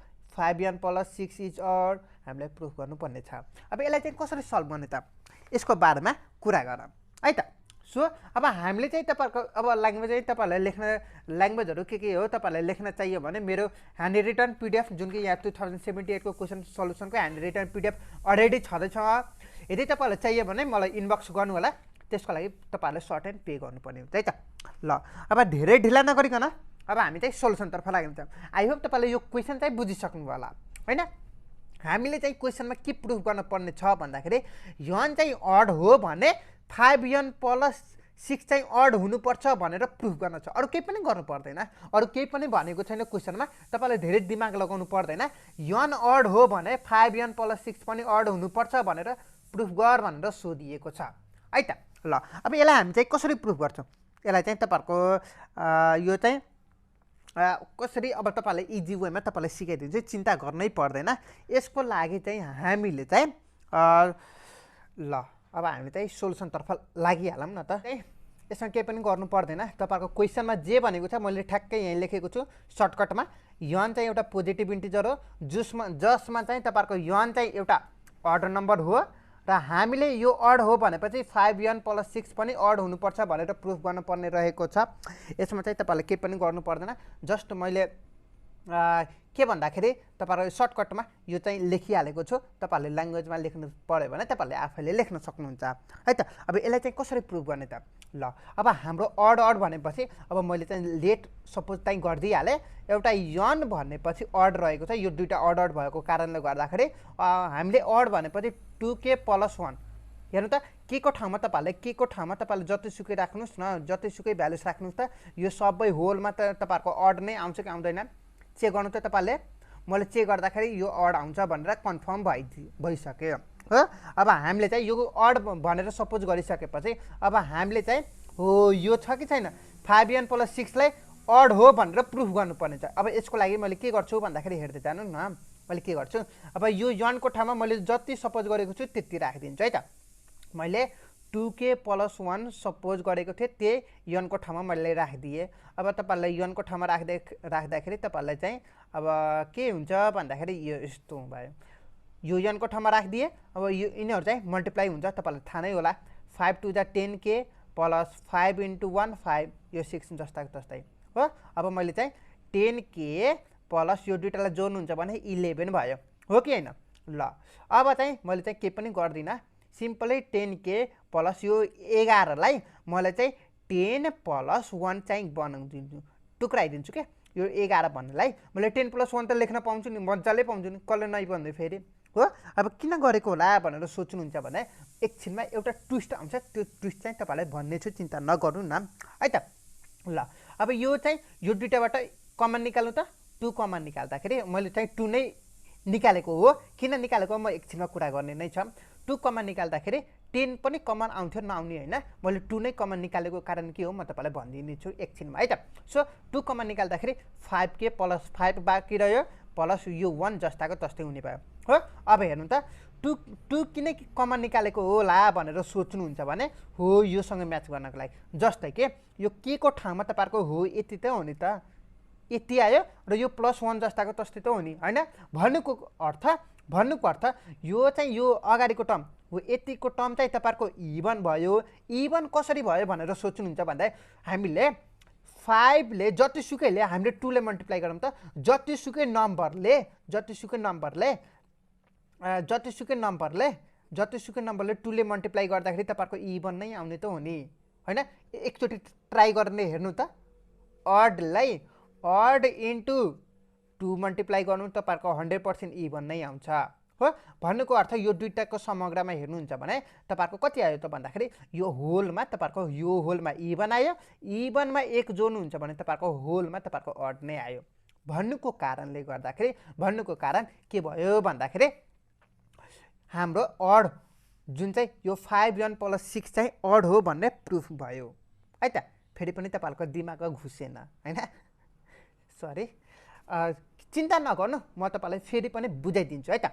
5n plus 6 is odd हामीले प्रुफ गर्नुपर्ने छ। अब यसलाई चाहिँ कसरी सल्भ गर्ने त यसको बारेमा कुरा गरौँ है त। सो अब हामीले चाहिँ तपाईहरुको अब ल्याङ्ग्वेज चाहिँ तपाईहरुलाई लेख्न ल्याङ्ग्वेजहरु के हो तपाईहरुलाई लेख्न चाहियो भने मेरो ह्यान्ड रिटन पीडीएफ जुन कि यहाँ 2078 को क्वेशन सल्युसनको ह्यान्ड रिटन पीडीएफ अलरेडी छदैछ। यदि तपाईहरुलाई चाहियो भने मलाई इनबक्स गर्नु होला, त्यसको लागि तपाईहरुले सर्ट एन्ड पे गर्नुपर्ने हुन्छ है त। ल अब धेरै ढिला नगरिकन अब हामी चाहिँ सोलुसन तर्फ लाग्ने छ। आई होप तपाईले यो क्वेशन चाहिँ बुझिसक्नु होला हैन। हामीले चाहिँ क्वेशनमा के प्रुफ गर्न पर्ने छ भन्दाखेरि n चाहिँ अड हो भने 5n प्लस 6 चाहिँ अड हुनुपर्छ भनेर प्रुफ गर्न छ। अरु केही पनि गर्नु पर्दैन, अरु केही पनि भनेको छैन क्वेशनमा, तपाईले धेरै दिमाग लगाउनु पर्दैन। n अड हो भने 5n प्लस 6 पनि अड हुनुपर्छ भनेर प्रुफ गर भनेर सोधिएको छ है त। ल अब यसलाई हामी चाहिँ कसरी प्रुफ गर्छौं, यसलाई चाहिँ तपाईहरुको यो चाहिँ कसरी अब तपाईहरुले इजी वेमा तपाईलाई सिकाइदिन्छु, चिन्ता गर्नै पर्दैन। यसको लागि चाहिँ हामीले चाहिँ ल अब हामी चाहिँ सोलुसन तर्फ लागिहालौँ न त। यसमा केही पनि गर्नु पर्दैन, तपाईहरुको क्वेशनमा जे भनेको छ मैले ठ्याक्कै यही लेखेको छु सर्टकटमा। n चाहिँ एउटा पोजिटिभ इन्टिजर हो जसमा चाहिँ तपाईहरुको n चाहिँ एउटा अड नम्बर हो र हामीले यो अड हो भनेपछि 5n प्लस 6 पनि अड हुनुपर्छ भनेर प्रुफ गर्नुपर्ने रहेको छ। यसमा चाहिँ तपाईहरुले केही पनि गर्नु पर्दैन, जस्ट मैले के भन्दाखेरि तपाईहरुले सर्टकटमा यो चाहिँ लेखिहालेको छु। तपाईहरुले ल्याङ्ग्वेजमा लेख्नु पर्यो भने तपाईहरुले आफैले लेख्न सक्नुहुन्छ है त। अब यसलाई चाहिँ कसरी प्रुफ गर्ने त। ल अब हाम्रो अड भनेपछि अब मैले चाहिँ लेट सपोज चाहिँ गर्दिहालेँ। एउटा n भनेपछि अड रहेको छ, यो दुईटा अड भएको कारणले गर्दाखेरि हामीले अड भनेपछि 2k प्लस 1 हेर्नु त के को ठाउँमा तपाईहरुले जतिसुकै राख्नुस् न, जतिसुकै भ्यालुस राख्नुस् त यो सबै होलमा त तपाईहरुको अड नै आउँछ कि आउँदैन चेक गर्नु त तपाईले। मैले चेक गर्दाखेरि यो अड आउँछ भनेर कन्फर्म भइसक्यो हो। अब हामीले चाहिँ यो अड भनेर सपोज गरिसकेपछि अब हामीले चाहिँ हो यो छ कि छैन 5n प्लस 6 लाई अड हो भनेर प्रुफ गर्नुपर्ने छ। अब यसको लागि मैले के गर्छु भन्दाखेरि हेर्दै जानु न, मैले के गर्छु अब यो n को ठाउँमा मैले जति सपोज गरेको छु त्यति राखिदिन्छु है त। मैले 2k प्लस 1 सपोज गरेको थिएँ, त्यही n को ठाउँमा मैले राखिदिएँ। अब तपाईहरुलाई n को ठाउँमा राख्दाखेरि तपाईहरुलाई चाहिँ अब के हुन्छ भन्दाखेरि यो यस्तो भयो, यो n को ठाउँमा राखिदिएँ। अब यो यिनीहरु चाहिँ मल्टिप्लाई हुन्छ, तपाईहरुलाई थाहा नै होला। 5 to the 10k plus 5 into 1 5 यो 6 जस्ताको तस्तै हो। अब मैले चाहिँ 10k प्लस यो दुईटालाई जोड्नुहुन्छ भने 11 भयो हो कि हैन। ल अब चाहिँ मैले चाहिँ केही पनि गर्दिनँ, सिम्पली 10k प्लस यो 11लाई मैले चाहिँ 10 प्लस 1 चाहिँ बनाइदिन्छु, टुक्राइदिन्छु क्या। यो 11 भन्नेलाई मैले 10 प्लस 1 त लेख्न पाउँछु नि, मजाले पाउँछु नि, कसले नै भन्दै फेरि हो। अब किन गरेको होला भनेर सोच्नुहुन्छ भने एकछिनमा एउटा ट्विस्ट आउँछ, त्यो ट्विस्ट चाहिँ तपाईँलाई भन्ने छु, चिन्ता नगर्नु न है त। ल अब यो चाहिँ यो दुईटाबाट कमन निकाल्नु त, 2 कमन निकाल्दाखेरि मैले चाहिँ 2 नै निकालेको हो। किन निकालेको म एकछिनमा कुरा गर्ने नै छ। 2 कमन निकाल्दाखेरि 10 पनि कमन आउँथ्यो नआउने होइन, मैले 2 नै कमन निकालेको कारण के हो म तपाईँलाई भनिदिनेछु एकछिनमा है त। सो 2 कमन निकाल्दाखेरि 5k प्लस 5 बाँकी रह्यो, प्लस यो 1 जस्ताको तस्तै हुने भयो हो। अब हेर्नु त 2 किन कमन निकालेको होला भनेर सोच्नुहुन्छ भने हो योसँग म्याच गर्नको लागि, जस्तै कि यो के को ठाउँमा तपाईँहरूको हो यति त हो नि त, यति आयो र यो प्लस 1 जस्ताको तस्तै त हो नि होइन। भन्नुको अर्थ यो चाहिँ यो अगाडिको टर्म हो, यतिको टर्म चाहिँ तपाईँहरूको इभन भयो। इभन कसरी भयो भनेर सोच्नुहुन्छ भन्दा हामीले 5ले जतिसुकैले हामीले 2ले मल्टिप्लाई गरौँ त, जतिसुकै नम्बरले 2ले मल्टिप्लाई गर्दाखेरि तपाईँहरूको इभन नै आउने त हो नि होइन। एकचोटि ट्राई गर्ने हेर्नु त, अड इन्टु 2 मल्टिप्लाई गर्नु तपाईँहरूको 100% इभन नै आउँछ हो। भन्नुको अर्थ यो दुईटाको समग्रमा हेर्नुहुन्छ भने तपाईँहरूको कति आयो त भन्दाखेरि यो होलमा तपाईँहरूको यो होलमा इभन आयो, इभनमा 1 जोड्नुहुन्छ भने तपाईँहरूको होलमा तपाईँहरूको अड नै आयो। भन्नुको कारण के भयो भन्दाखेरि हाम्रो अड जुन चाहिँ यो 5n प्लस 6 चाहिँ अड हो भन्ने प्रुफ भयो है त। फेरि पनि तपाईँहरूको दिमागमा घुसेन होइन, सरी, चिन्ता नगर्नु, म तपाईँलाई फेरि पनि बुझाइदिन्छु है त।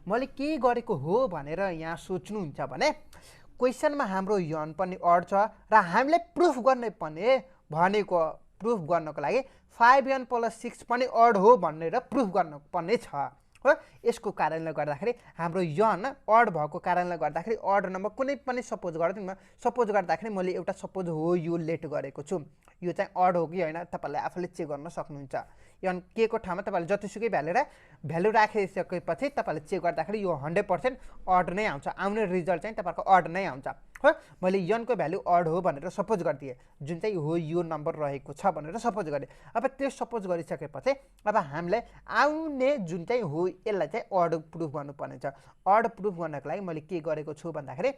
मैले के गरेको हो भनेर यहाँ सोच्नुहुन्छ भने क्वेसनमा हाम्रो यन पनि अड छ र हामीले प्रुफ गर्नको लागि 5n प्लस 6 पनि अड हो भनेर प्रुफ गर्नुपर्ने छ हो। यसको कारणले गर्दाखेरि हाम्रो यन अड भएको कारणले गर्दाखेरि अड नम्बर कुनै पनि सपोज गर्दाखेरि मैले एउटा सपोज हो यो लेट गरेको छु, यो चाहिँ अड हो कि होइन तपाईँले आफूले चेक गर्न सक्नुहुन्छ। यन के को ठाउँमा तपाईँले जतिसुकै भ्यालु राखिसकेपछि तपाईँले चेक गर्दाखेरि यो 100% अड नै आउँछ, आउने रिजल्ट चाहिँ तपाईँहरूको अड नै आउँछ हो। मैले यनको भ्यालु अड हो भनेर सपोज गरिदिएँ, जुन चाहिँ हो यो नम्बर रहेको छ भनेर सपोज गरेँ। अब त्यो सपोज गरिसकेपछि अब हामीले आउने जुन चाहिँ हो यसलाई चाहिँ अड प्रुफ गर्नुपर्ने छ। अड प्रुफ गर्नको लागि मैले के गरेको छु भन्दाखेरि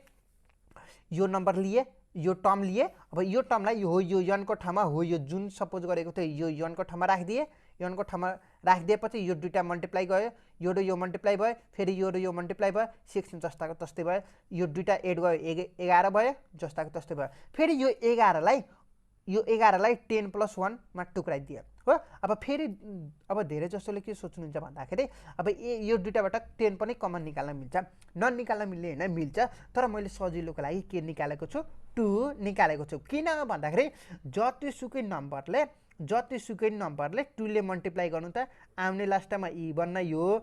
यो नम्बर लिए, यो टर्म लिए, अब यो टर्मलाई हो यो यनको ठाउँमा हो यो जुन सपोज गरेको थियो यो यनको ठाउँमा राखिदिएँ, यनको ठाउँमा राखिदिएपछि यो दुईटा मल्टिप्लाई गयो, यो र यो मल्टिप्लाई भयो, फेरि यो र यो मल्टिप्लाई भयो, 6 जस्ताको तस्तै भयो, यो दुईटा एड गयो 11 भयो जस्ताको तस्तै भयो। फेरि यो 11लाई 10 प्लस 1 मा टुक्राइदियो हो। अब फेरि अब धेरै जसोले के सोच्नुहुन्छ भन्दाखेरि अब यो दुईटाबाट 10 पनि कमन निकाल्न मिल्छ, ननिकाल्न मिल्ने होइन, मिल्छ, तर मैले सजिलोको लागि के निकालेको छु 2 निकालेको छु। किन भन्दाखेरि जतिसुकै नम्बरले 2ले मल्टिप्लाई गर्नु त आउने लास्टमा इभन नै हो।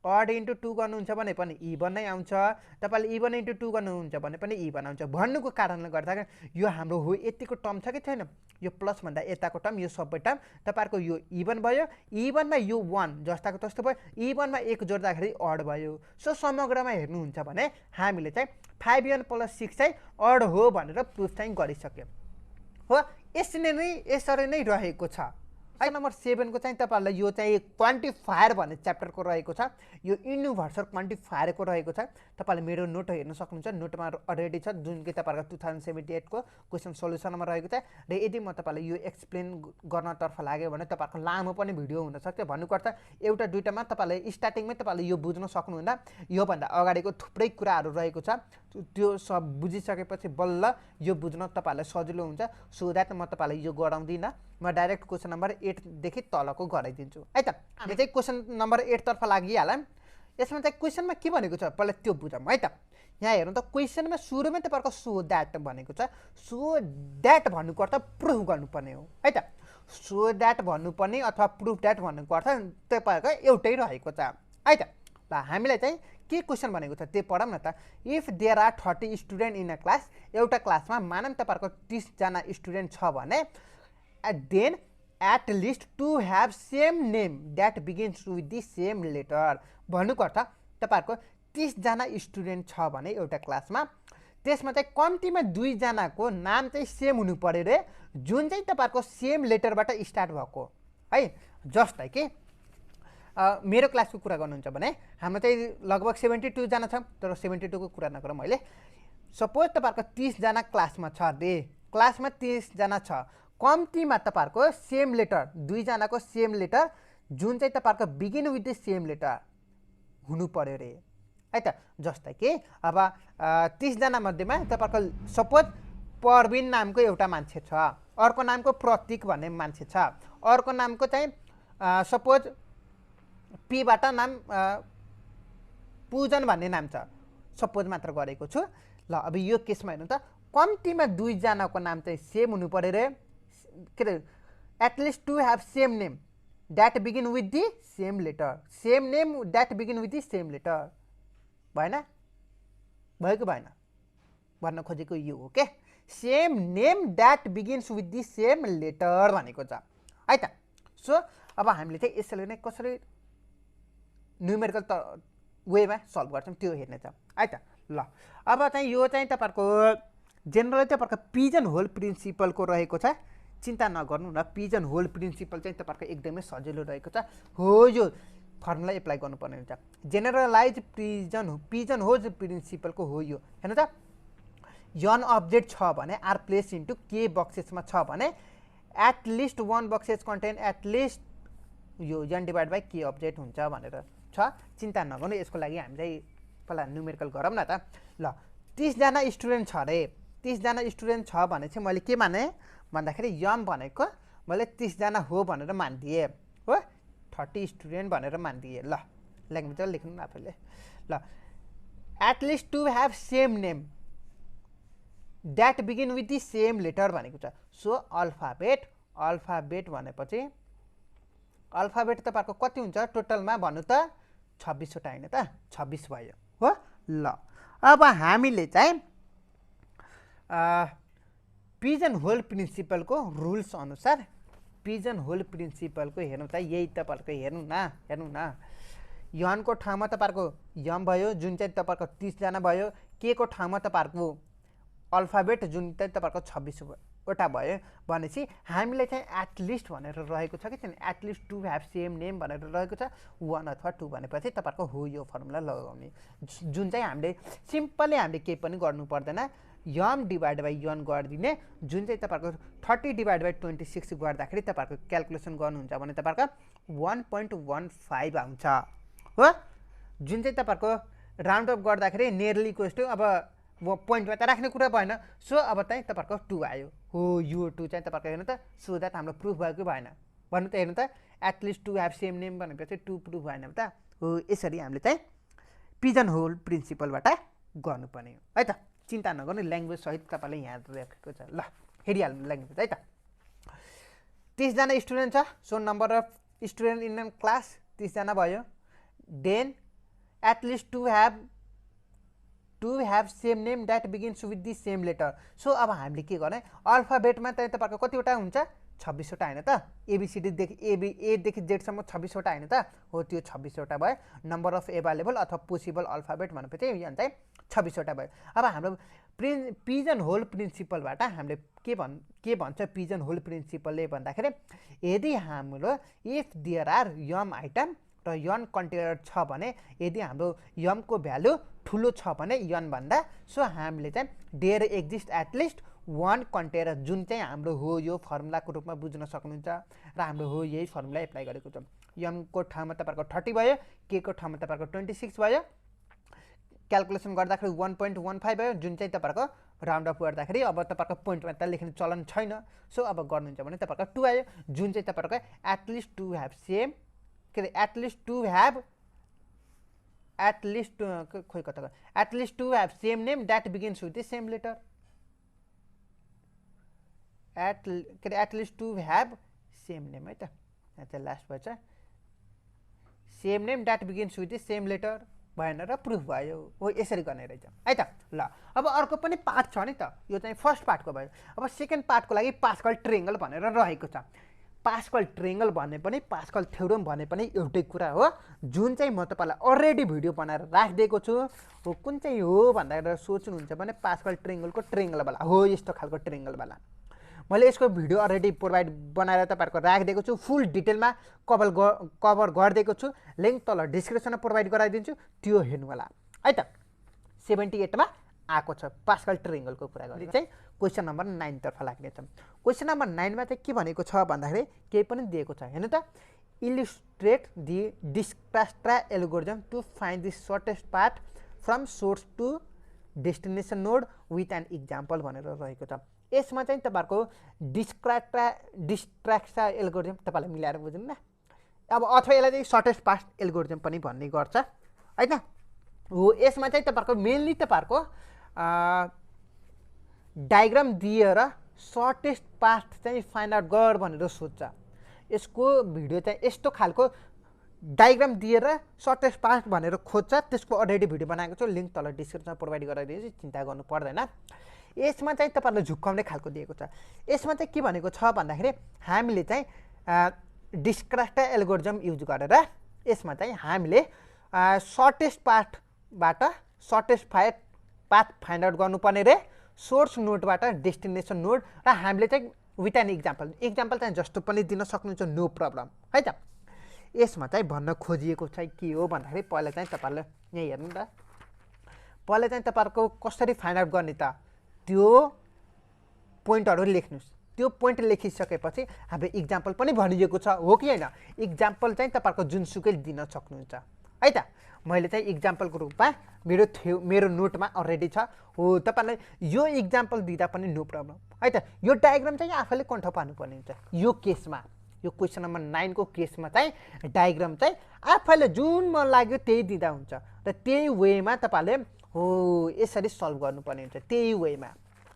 अड इन्टु 2 गर्नुहुन्छ भने पनि इभन नै आउँछ, तपाईँले इभन इन्टु 2 गर्नुहुन्छ भने पनि इभन आउँछ। भन्नुको कारणले गर्दाखेरि यो हाम्रो हो यतिको टर्म छ कि छैन, यो प्लस भन्दा यताको टर्म, यो सबै टर्म तपाईँहरूको यो इभन भयो, इभनमा यो 1 जस्ताको तस्तो भयो, इभनमा 1 जोड्दाखेरि अड भयो। सो समग्रमा हेर्नुहुन्छ भने हामीले चाहिँ 5n प्लस 6 चाहिँ अड हो भनेर प्रुफ चाहिँ गरिसक्यो हो। यसरी नै रहेको छ। नम्बर 7 को चाहिँ तपाईँहरूलाई यो चाहिँ क्वान्टिफायर भन्ने च्याप्टरको रहेको छ, यो युनिभर्सल क्वान्टिफायरको रहेको छ। तपाईँले मेरो नोट हेर्न सक्नुहुन्छ, नोटमा अलरेडी छ, जुन कि तपाईँहरूको 2078 को क्वेसन सोल्युसनमा रहेको छ। र यदि म तपाईँलाई यो एक्सप्लेन गर्नतर्फ लाग्यो भने तपाईँहरूको लामो पनि भिडियो हुनसक्छ। भन्नुको अर्थ एउटा दुईटामा तपाईँले स्टार्टिङमै तपाईँले यो बुझ्न सक्नुहुन्न, योभन्दा अगाडिको थुप्रै कुराहरू रहेको छ, त्यो सब बुझिसकेपछि बल्ल यो बुझ्न तपाईँहरूलाई सजिलो हुन्छ। सो द्याट म तपाईँलाई यो गराउँदिनँ, म डाइरेक्ट क्वेसन नम्बर 8 देखि तलको गराइदिन्छु है त। हामी चाहिँ क्वेसन नम्बर 8 तर्फ लागिहालौँ। यसमा चाहिँ क्वेसनमा के भनेको छ पहिला त्यो बुझौँ है त। यहाँ हेर्नु त क्वेसनमा सुरुमै तपाईँहरूको सो द्याट भनेको छ। सो द्याट भन्नुको अर्थ प्रुफ गर्नुपर्ने हो है त। सो द्याट भन्नुपर्ने अथवा प्रुफ द्याट भन्नुको अर्थ तपाईँहरूको एउटै रहेको छ है त। ल हामीलाई चाहिँ के क्वेसन भनेको छ त्यो पढौँ न त। If there are 30 student in a class, एउटा क्लासमा मानौँ तपाईँहरूको 30 जना स्टुडेन्ट छ भने, then at least to have same name that begins with the same letter. भन्नुको अर्थ तपाईँहरूको 30जना स्टुडेन्ट छ भने एउटा क्लासमा, त्यसमा चाहिँ कम्तीमा 2जनाको नाम चाहिँ सेम हुनु पऱ्यो रे, जुन चाहिँ तपाईँहरूको सेम लेटरबाट स्टार्ट भएको है। जस्तै कि मेरो क्लासको कुरा गर्नुहुन्छ भने हाम्रो चाहिँ लगभग 72जना छ, तर 72को कुरा नगरौँ मैले। सपोज तपाईँहरूको 30जना क्लासमा छ रे, क्लासमा 30जना छ, कम्तीमा तपाईँहरूको सेम लेटर 2जनाको सेम लेटर जुन चाहिँ तपाईँहरूको begin with the same letter हुनु पऱ्यो रे है त। जस्तै कि अब 30जना मध्येमा तपाईँहरूको सपोज परविन नामको एउटा मान्छे छ, अर्को नामको प्रतीक भन्ने मान्छे छ, अर्को नामको चाहिँ सपोज पीबाट नाम पूजन भन्ने नाम छ, सपोज मात्र गरेको छु। ल अब यो केसमा हेर्नु त कम्तीमा 2जनाको नाम चाहिँ सेम हुनु पऱ्यो रे, के अरे at least to have same name that begin with the same letter, same name that begin with the same letter. भएन? भएको भएन? भन्न खोजेको यो हो के, same name that begins with the same letter भनेको छ है त। सो अब हामीले चाहिँ यसरी नै कसरी न्युमेरिकल वेमा सल्भ गर्छौँ त्यो हेर्ने छ है त। ल अब चाहिँ यो चाहिँ तपाईँहरूको जेनरली तपाईँहरूको पिजन होल प्रिन्सिपलको रहेको छ, चिन्ता नगर्नु न। पिजन होल प्रिन्सिपल चाहिँ तपाईँहरूको एकदमै सजिलो रहेको छ। हो यो फर्मुला एप्लाई गर्नुपर्ने हुन्छ। जेनरलाइज पिजन होल प्रिन्सिपलको हो यो। हेर्नु त, यन अब्जेक्ट छ भने आर प्लेस इन्टु के बक्सेसमा छ भने एटलिस्ट 1 बक्सेस कन्टेन एटलिस्ट यो यन डिभाइड बाई के अब्जेक्ट हुन्छ भनेर छ। चिन्ता नगर्नु, यसको लागि हामी चाहिँ पहिला न्युमेरिकल गरौँ न त। ल 30जना स्टुडेन्ट छ रे, 30जना स्टुडेन्ट छ भने चाहिँ मैले के माने भन्दाखेरि यम भनेको मैले 30जना हो भनेर मानिदिएँ हो, 30 स्टुडेन्ट भनेर मानिदिएँ। ल ल्याङ्ग्वेज लेख्नु न आफैले। ल at least to have same name that begin with the same letter भनेको छ। सो अल्फाबेट भनेपछि अल्फाबेट तपाईँहरूको कति हुन्छ टोटलमा भन्नु त 26वटा होइन त, 26 भयो हो। ल अब हामीले चाहिँ पिजन होल प्रिन्सिपलको रुल्स अनुसार पिजन होल प्रिन्सिपलको हेर्नु त यही तपाईँहरूको हेर्नु न यनको ठाउँमा तपाईँहरूको यम भयो जुन चाहिँ तपाईँहरूको 30जना भयो, के को ठाउँमा तपाईँहरूको अल्फाबेट जुन चाहिँ तपाईँहरूको 26वटा भयो भनेपछि हामीले चाहिँ एटलिस्ट भनेर रहेको छ कि छैन, at least to have same name भनेर रहेको छ। 1 अथवा 2 भनेपछि तपाईँहरूको हो यो फर्मुला लगाउने, जुन चाहिँ हामीले सिम्पली हामीले केही पनि गर्नु पर्दैन, यम डिभाइड बाई यन गरिदिने, जुन चाहिँ तपाईँहरूको 30 डिभाइड बाई 26 गर्दाखेरि तपाईँहरूको क्यालकुलेसन गर्नुहुन्छ भने तपाईँहरूको 1.15 आउँछ हो। जुन चाहिँ तपाईँहरूको राउन्ड अफ गर्दाखेरि नियरली इक्वल्स टु अब पोइन्टमा त राख्ने कुरा भएन। सो अब चाहिँ तपाईँहरूको 2 आयो हो। यो 2 चाहिँ तपाईँहरूको हेर्नु त, सो द्याट हाम्रो प्रुफ भयो कि भएन भन्नु त। हेर्नु त at least to have same name भनेपछि 2 प्रुफ भएन त हो। यसरी हामीले चाहिँ पिजन होल प्रिन्सिपलबाट गर्नुपर्ने हो है त। चिन्ता नगर्नु, ल्याङ्ग्वेज सहित तपाईँले यहाँ राखेको छ। ल हेरिहाल्नु ल्याङ्ग्वेज है त। 30जना स्टुडेन्ट छ, so number of student in an class 30जना भयो। Then at least to have same name that begins with the same letter. So अब हामीले के गर्ने, अल्फाबेटमा चाहिँ तपाईँहरूको कतिवटा हुन्छ 26वटा होइन त, एबिसिडीदेखि एदेखि जेडसम्म 26वटा होइन त हो, त्यो 26वटा भयो। नम्बर अफ एभाइलेबल अथवा पोसिबल अल्फाबेट भनेपछि यहाँ चाहिँ 26वटा भयो। अब हाम्रो पिजन होल प्रिन्सिपलबाट हामीले के भन्छ पिजन होल प्रिन्सिपलले भन्दाखेरि यदि हाम्रो इफ देयर आर यम आइटम र यन कन्टेनर छ भने, यदि हाम्रो यमको भ्यालु ठुलो छ भने यन भन्दा, सो हामीले चाहिँ देयर एक्जिस्ट एटलिस्ट 1 कन्टेनर, जुन चाहिँ हाम्रो हो यो फर्मुलाको रूपमा बुझ्न सक्नुहुन्छ र हाम्रो हो यही फर्मुला एप्लाई गरेको छ। यमको ठाउँमा तपाईँहरूको 30 भयो, के को ठाउँमा तपाईँहरूको 26 भयो, क्यालकुलेसन गर्दाखेरि 1.15 भयो, जुन चाहिँ तपाईँहरूको राउन्ड अफ गर्दाखेरि अब तपाईँहरूको पोइन्टमा त लेख्ने चलन छैन। सो अब गर्नुहुन्छ भने तपाईँहरूको 2 आयो, जुन चाहिँ तपाईँहरूको at least to have same at least to have same name that begins with the same letter. At least to have same name है त, यहाँ चाहिँ लास्ट भएछ same name that begins with the same letter भएन र प्रुफ भयो हो। यसरी गर्ने रहेछ है त। ल अब अर्को पनि पार्ट छ नि त, यो चाहिँ फर्स्ट पार्टको भयो। अब सेकेन्ड पार्टको लागि पास्कल ट्रिएङ्गल भनेर रहेको छ। पास्कल ट्रेङ्गल भने पनि पास्कल थ्योरम भने पनि एउटै कुरा हो, जुन चाहिँ म तपाईँलाई अलरेडी भिडियो बनाएर राखिदिएको छु। हो कुन चाहिँ हो भन्दाखेरि सोच्नुहुन्छ भने पास्कल ट्रेङ्गलको ट्रेङ्गलवाला हो, यस्तो खालको ट्रेङ्गलवाला। मैले यसको भिडियो अलरेडी प्रोभाइड बनाएर तपाईँहरूको राखिदिएको छु, फुल डिटेलमा कभर गरिदिएको छु, लिङ्क तल डिस्क्रिप्सनमा प्रोभाइड गराइदिन्छु, त्यो हेर्नु होला है त। 78मा आएको छ पास्कल ट्रेङ्गलको कुरा गर्दै चाहिँ क्वेसन नम्बर 9 तर्फ लाग्नेछौँ। क्वेसन नम्बर 9मा चाहिँ के भनेको छ भन्दाखेरि केही पनि दिएको छ, हेर्नु त। Illustrate the Dijkstra algorithm to find the shortest path from source to destination node with an example भनेर रहेको छ। यसमा चाहिँ तपाईँहरूको डिस्ट्राक्ट्रा एल्गोरिदम तपाईँलाई मिलाएर बुझ्नु न, अब अथवा यसलाई चाहिँ सर्टेस्ट पाथ एल्गोरिदम पनि भन्ने गर्छ है त। हो यसमा चाहिँ तपाईँहरूको मेनली तपाईँहरूको डायग्राम दिएर सर्टेस्ट पाथ चाहिँ फाइन्ड आउट गर भनेर सोध्छ। यसको भिडियो चाहिँ यस्तो खालको डायग्राम दिएर सर्टेस्ट पाथ भनेर खोज्छ, त्यसको अलरेडी भिडियो बनाएको छु, लिङ्क तल डिस्क्रिप्सनमा प्रोभाइड गराइदिन्छु, चिन्ता गर्नु पर्दैन। यसमा चाहिँ तपाईँहरूलाई झुक्काउने खालको दिएको छ। यसमा चाहिँ के भनेको छ भन्दाखेरि हामीले चाहिँ डिस्क्रास्ट्रा एल्गोरिदम युज गरेर यसमा चाहिँ हामीले सर्टेस्ट पाथबाट सर्टेस्ट पाथ फाइन्ड आउट गर्नुपर्ने रे, सोर्स नोडबाट डेस्टिनेसन नोड, र हामीले चाहिँ विथ एन इक्जाम्पल चाहिँ जस्तो पनि दिन सक्नुहुन्छ, नो प्रब्लम है त। यसमा चाहिँ भन्न खोजिएको चाहिँ के हो भन्दाखेरि पहिला चाहिँ तपाईँहरूले यहाँ हेर्नु त, पहिला चाहिँ तपाईँहरूको कसरी फाइन्ड आउट गर्ने त त्यो पोइन्टहरू लेख्नुहोस्। त्यो पोइन्ट लेखिसकेपछि हाम्रो इक्जाम्पल पनि भनिएको छ, हो कि होइन। इक्जाम्पल चाहिँ तपाईँहरूको जुनसुकै दिन सक्नुहुन्छ है त। मैले चाहिँ इक्जाम्पलको रूपमा मेरो नोटमा अलरेडी छ, हो तपाईँलाई यो इक्जाम्पल दिँदा पनि नो प्रब्लम है त। यो डायग्राम चाहिँ आफैले कन्ठ पार्नुपर्ने हुन्छ। यो केसमा, यो क्वेसन नम्बर 9 को केसमा चाहिँ डायग्राम चाहिँ आफैले जुन मन लाग्यो त्यही दिँदा हुन्छ, र त्यही वेमा तपाईँले हो यसरी सल्भ गर्नुपर्ने हुन्छ, त्यही वेमा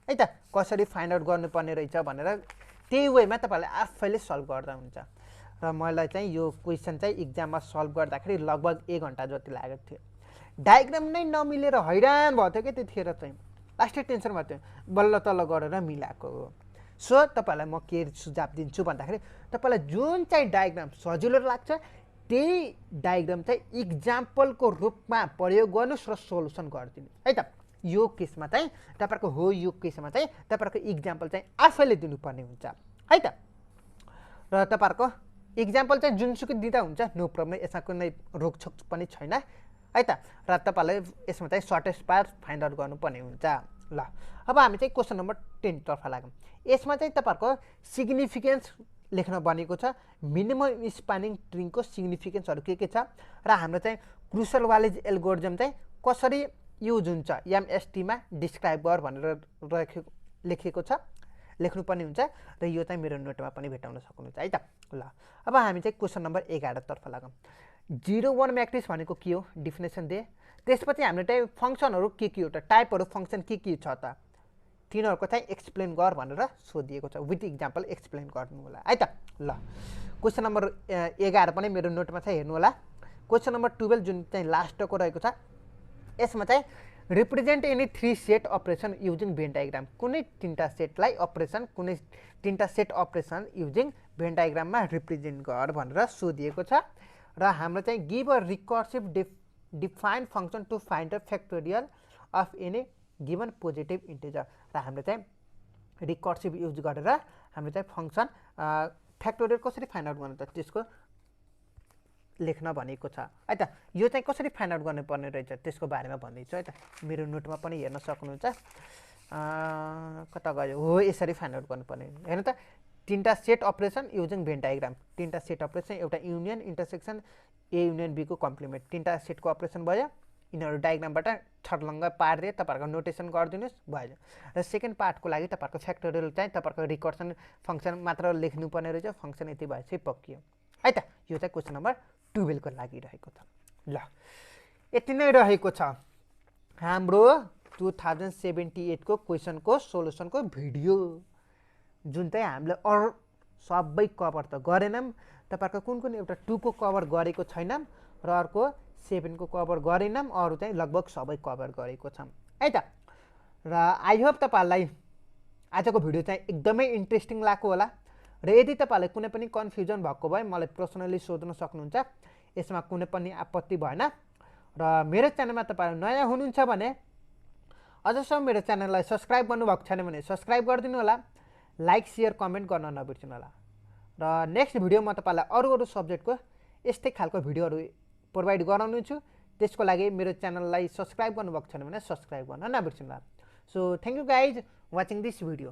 है त। कसरी फाइन्ड आउट गर्नुपर्ने रहेछ भनेर त्यही वेमा तपाईँले आफैले सल्भ गर्दा हुन्छ। र मलाई चाहिँ यो क्वेसन चाहिँ इक्जाममा सल्भ गर्दाखेरि लगभग 1 घन्टा जति लागेको थियो। डायग्राम नै नमिलेर हैरान भएको थियो कि त्यतिखेर चाहिँ, लास्टै टेन्सन भएको थियो, बल्ल तल्ल गरेर मिलाएको हो। सो तपाईँलाई म के सुझाव दिन्छु भन्दाखेरि तपाईँलाई जुन चाहिँ डायग्राम सजिलो लाग्छ त्यही डायग्राम चाहिँ इक्जाम्पलको रूपमा प्रयोग गर्नुहोस् र सोल्युसन गरिदिनुहोस् है त। यो केसमा चाहिँ तपाईँहरूको हो, यो केसमा चाहिँ तपाईँहरूको इक्जाम्पल चाहिँ आफैले दिनुपर्ने हुन्छ है त। र तपाईँहरूको इक्जाम्पल चाहिँ जुनसुकै दिँदा हुन्छ, नो प्रब्लम, यसमा कुनै रोकछोक पनि छैन है त। र तपाईँलाई यसमा चाहिँ सर्टेस्ट पाथ फाइन्ड आउट गर्नुपर्ने हुन्छ। ल अब हामी चाहिँ क्वेसन नम्बर 10 तर्फ लाग्यौँ। यसमा चाहिँ तपाईँहरूको सिग्निफिकेन्स लेख्न बनेको छ, मिनिमम स्पानिङ ट्रीको सिग्निफिकेन्सहरू के छ, र हाम्रो चाहिँ क्रुसल वालेज एल्गोरिदम चाहिँ कसरी युज हुन्छ एमएसटीमा डिस्क्राइब गर भनेर लेखेको छ, लेख्नुपर्ने हुन्छ, र यो चाहिँ मेरो नोटमा पनि भेटाउन सक्नुहुन्छ है त। ल अब हामी चाहिँ क्वेसन नम्बर 11 तर्फ लागौँ। 0-1 म्याट्रिक्स भनेको के हो, डिफिनेसन दिए। त्यसपछि हामीले चाहिँ फङ्सनहरू के हो त, टाइपहरू फङ्सन के छ त, तिनीहरूको चाहिँ एक्सप्लेन गर भनेर सोधिएको छ, विथ इक्जाम्पल एक्सप्लेन गर्नु होला है त। ल क्वेसन नम्बर 11 पनि मेरो नोटमा छ, हेर्नु होला। क्वेसन नम्बर 12 जुन चाहिँ लास्टको रहेको छ, यसमा चाहिँ represent any 3 set operation using Venn diagram, कुनै 3टा सेटलाई अपरेसन, कुनै 3टा सेट अपरेसन युजिङ भेन डायग्राममा रिप्रेजेन्ट गर भनेर सोधिएको छ। र हाम्रो चाहिँ give a recursive defined function to find the factorial of any given positive integer, र हाम्रो चाहिँ रिकर्सिभ युज गरेर हाम्रो चाहिँ फङ्सन फ्याक्टोरियल कसरी फाइन्ड आउट गर्नु त त्यसको लेख्न भनेको छ है त। यो चाहिँ कसरी फाइन्ड आउट गर्नुपर्ने रहेछ त्यसको बारेमा भन्दैछु है त। मेरो नोटमा पनि हेर्न सक्नुहुन्छ, कता गयो, हो यसरी फाइन्ड आउट गर्नुपर्ने। हेर्नु त, 3टा set operation using Venn diagram, 3टा सेट अपरेसन, एउटा युनियन इन्टरसेक्सन ए युनियन बीको कम्प्लिमेन्ट, 3टा सेटको अपरेसन भयो, यिनीहरू डायग्रामबाट छर्लङ्ग पारिदिए, तपाईँहरूको नोटेसन गरिदिनुहोस् भयो। र सेकेन्ड पार्टको लागि तपाईँहरूको फ्याक्टोरियल चाहिँ तपाईँहरूको रिकर्सन फङ्सन मात्र लेख्नुपर्ने रहेछ, फङ्सन यति भएपछि पक्कियो है त। यो चाहिँ क्वेसन नम्बर 12 को लागि रहेको छ। ल यति नै रहेको छ हाम्रो 2078 को क्वेसनको सोल्युसनको भिडियो, जुन चाहिँ हामीले अरू सबै कभर त गरेनौँ। तपाईँहरूको कुन एउटा 2 को कभर गरेको छैनौँ, र अर्को 7 को कभर गरेनौँ, अरू चाहिँ लगभग सबै कभर गरेको छौँ है त। र आई होप तपाईँहरूलाई आजको भिडियो चाहिँ एकदमै इन्ट्रेस्टिङ लाग्यो होला, र यदि तपाईँलाई कुनै पनि कन्फ्युजन भएको भए मलाई पर्सनली सोध्न सक्नुहुन्छ, यसमा कुनै पनि आपत्ति भएन। र मेरो च्यानलमा तपाईँहरू नयाँ हुनुहुन्छ भने अझसम्म मेरो च्यानललाई सब्सक्राइब गर्नुभएको छैन भने सब्सक्राइब गरिदिनु होला, लाइक सेयर कमेन्ट गर्न नबिर्सिनु होला। र नेक्स्ट भिडियो म तपाईँलाई अरू सब्जेक्टको यस्तै खालको भिडियोहरू प्रोभाइड गराउनु छु। त्यसको लागि मेरो च्यानललाई सब्सक्राइब गर्नुभएको छैन भने सब्सक्राइब गर्न नबिर्सिनु होला। So thank you guys watching this video.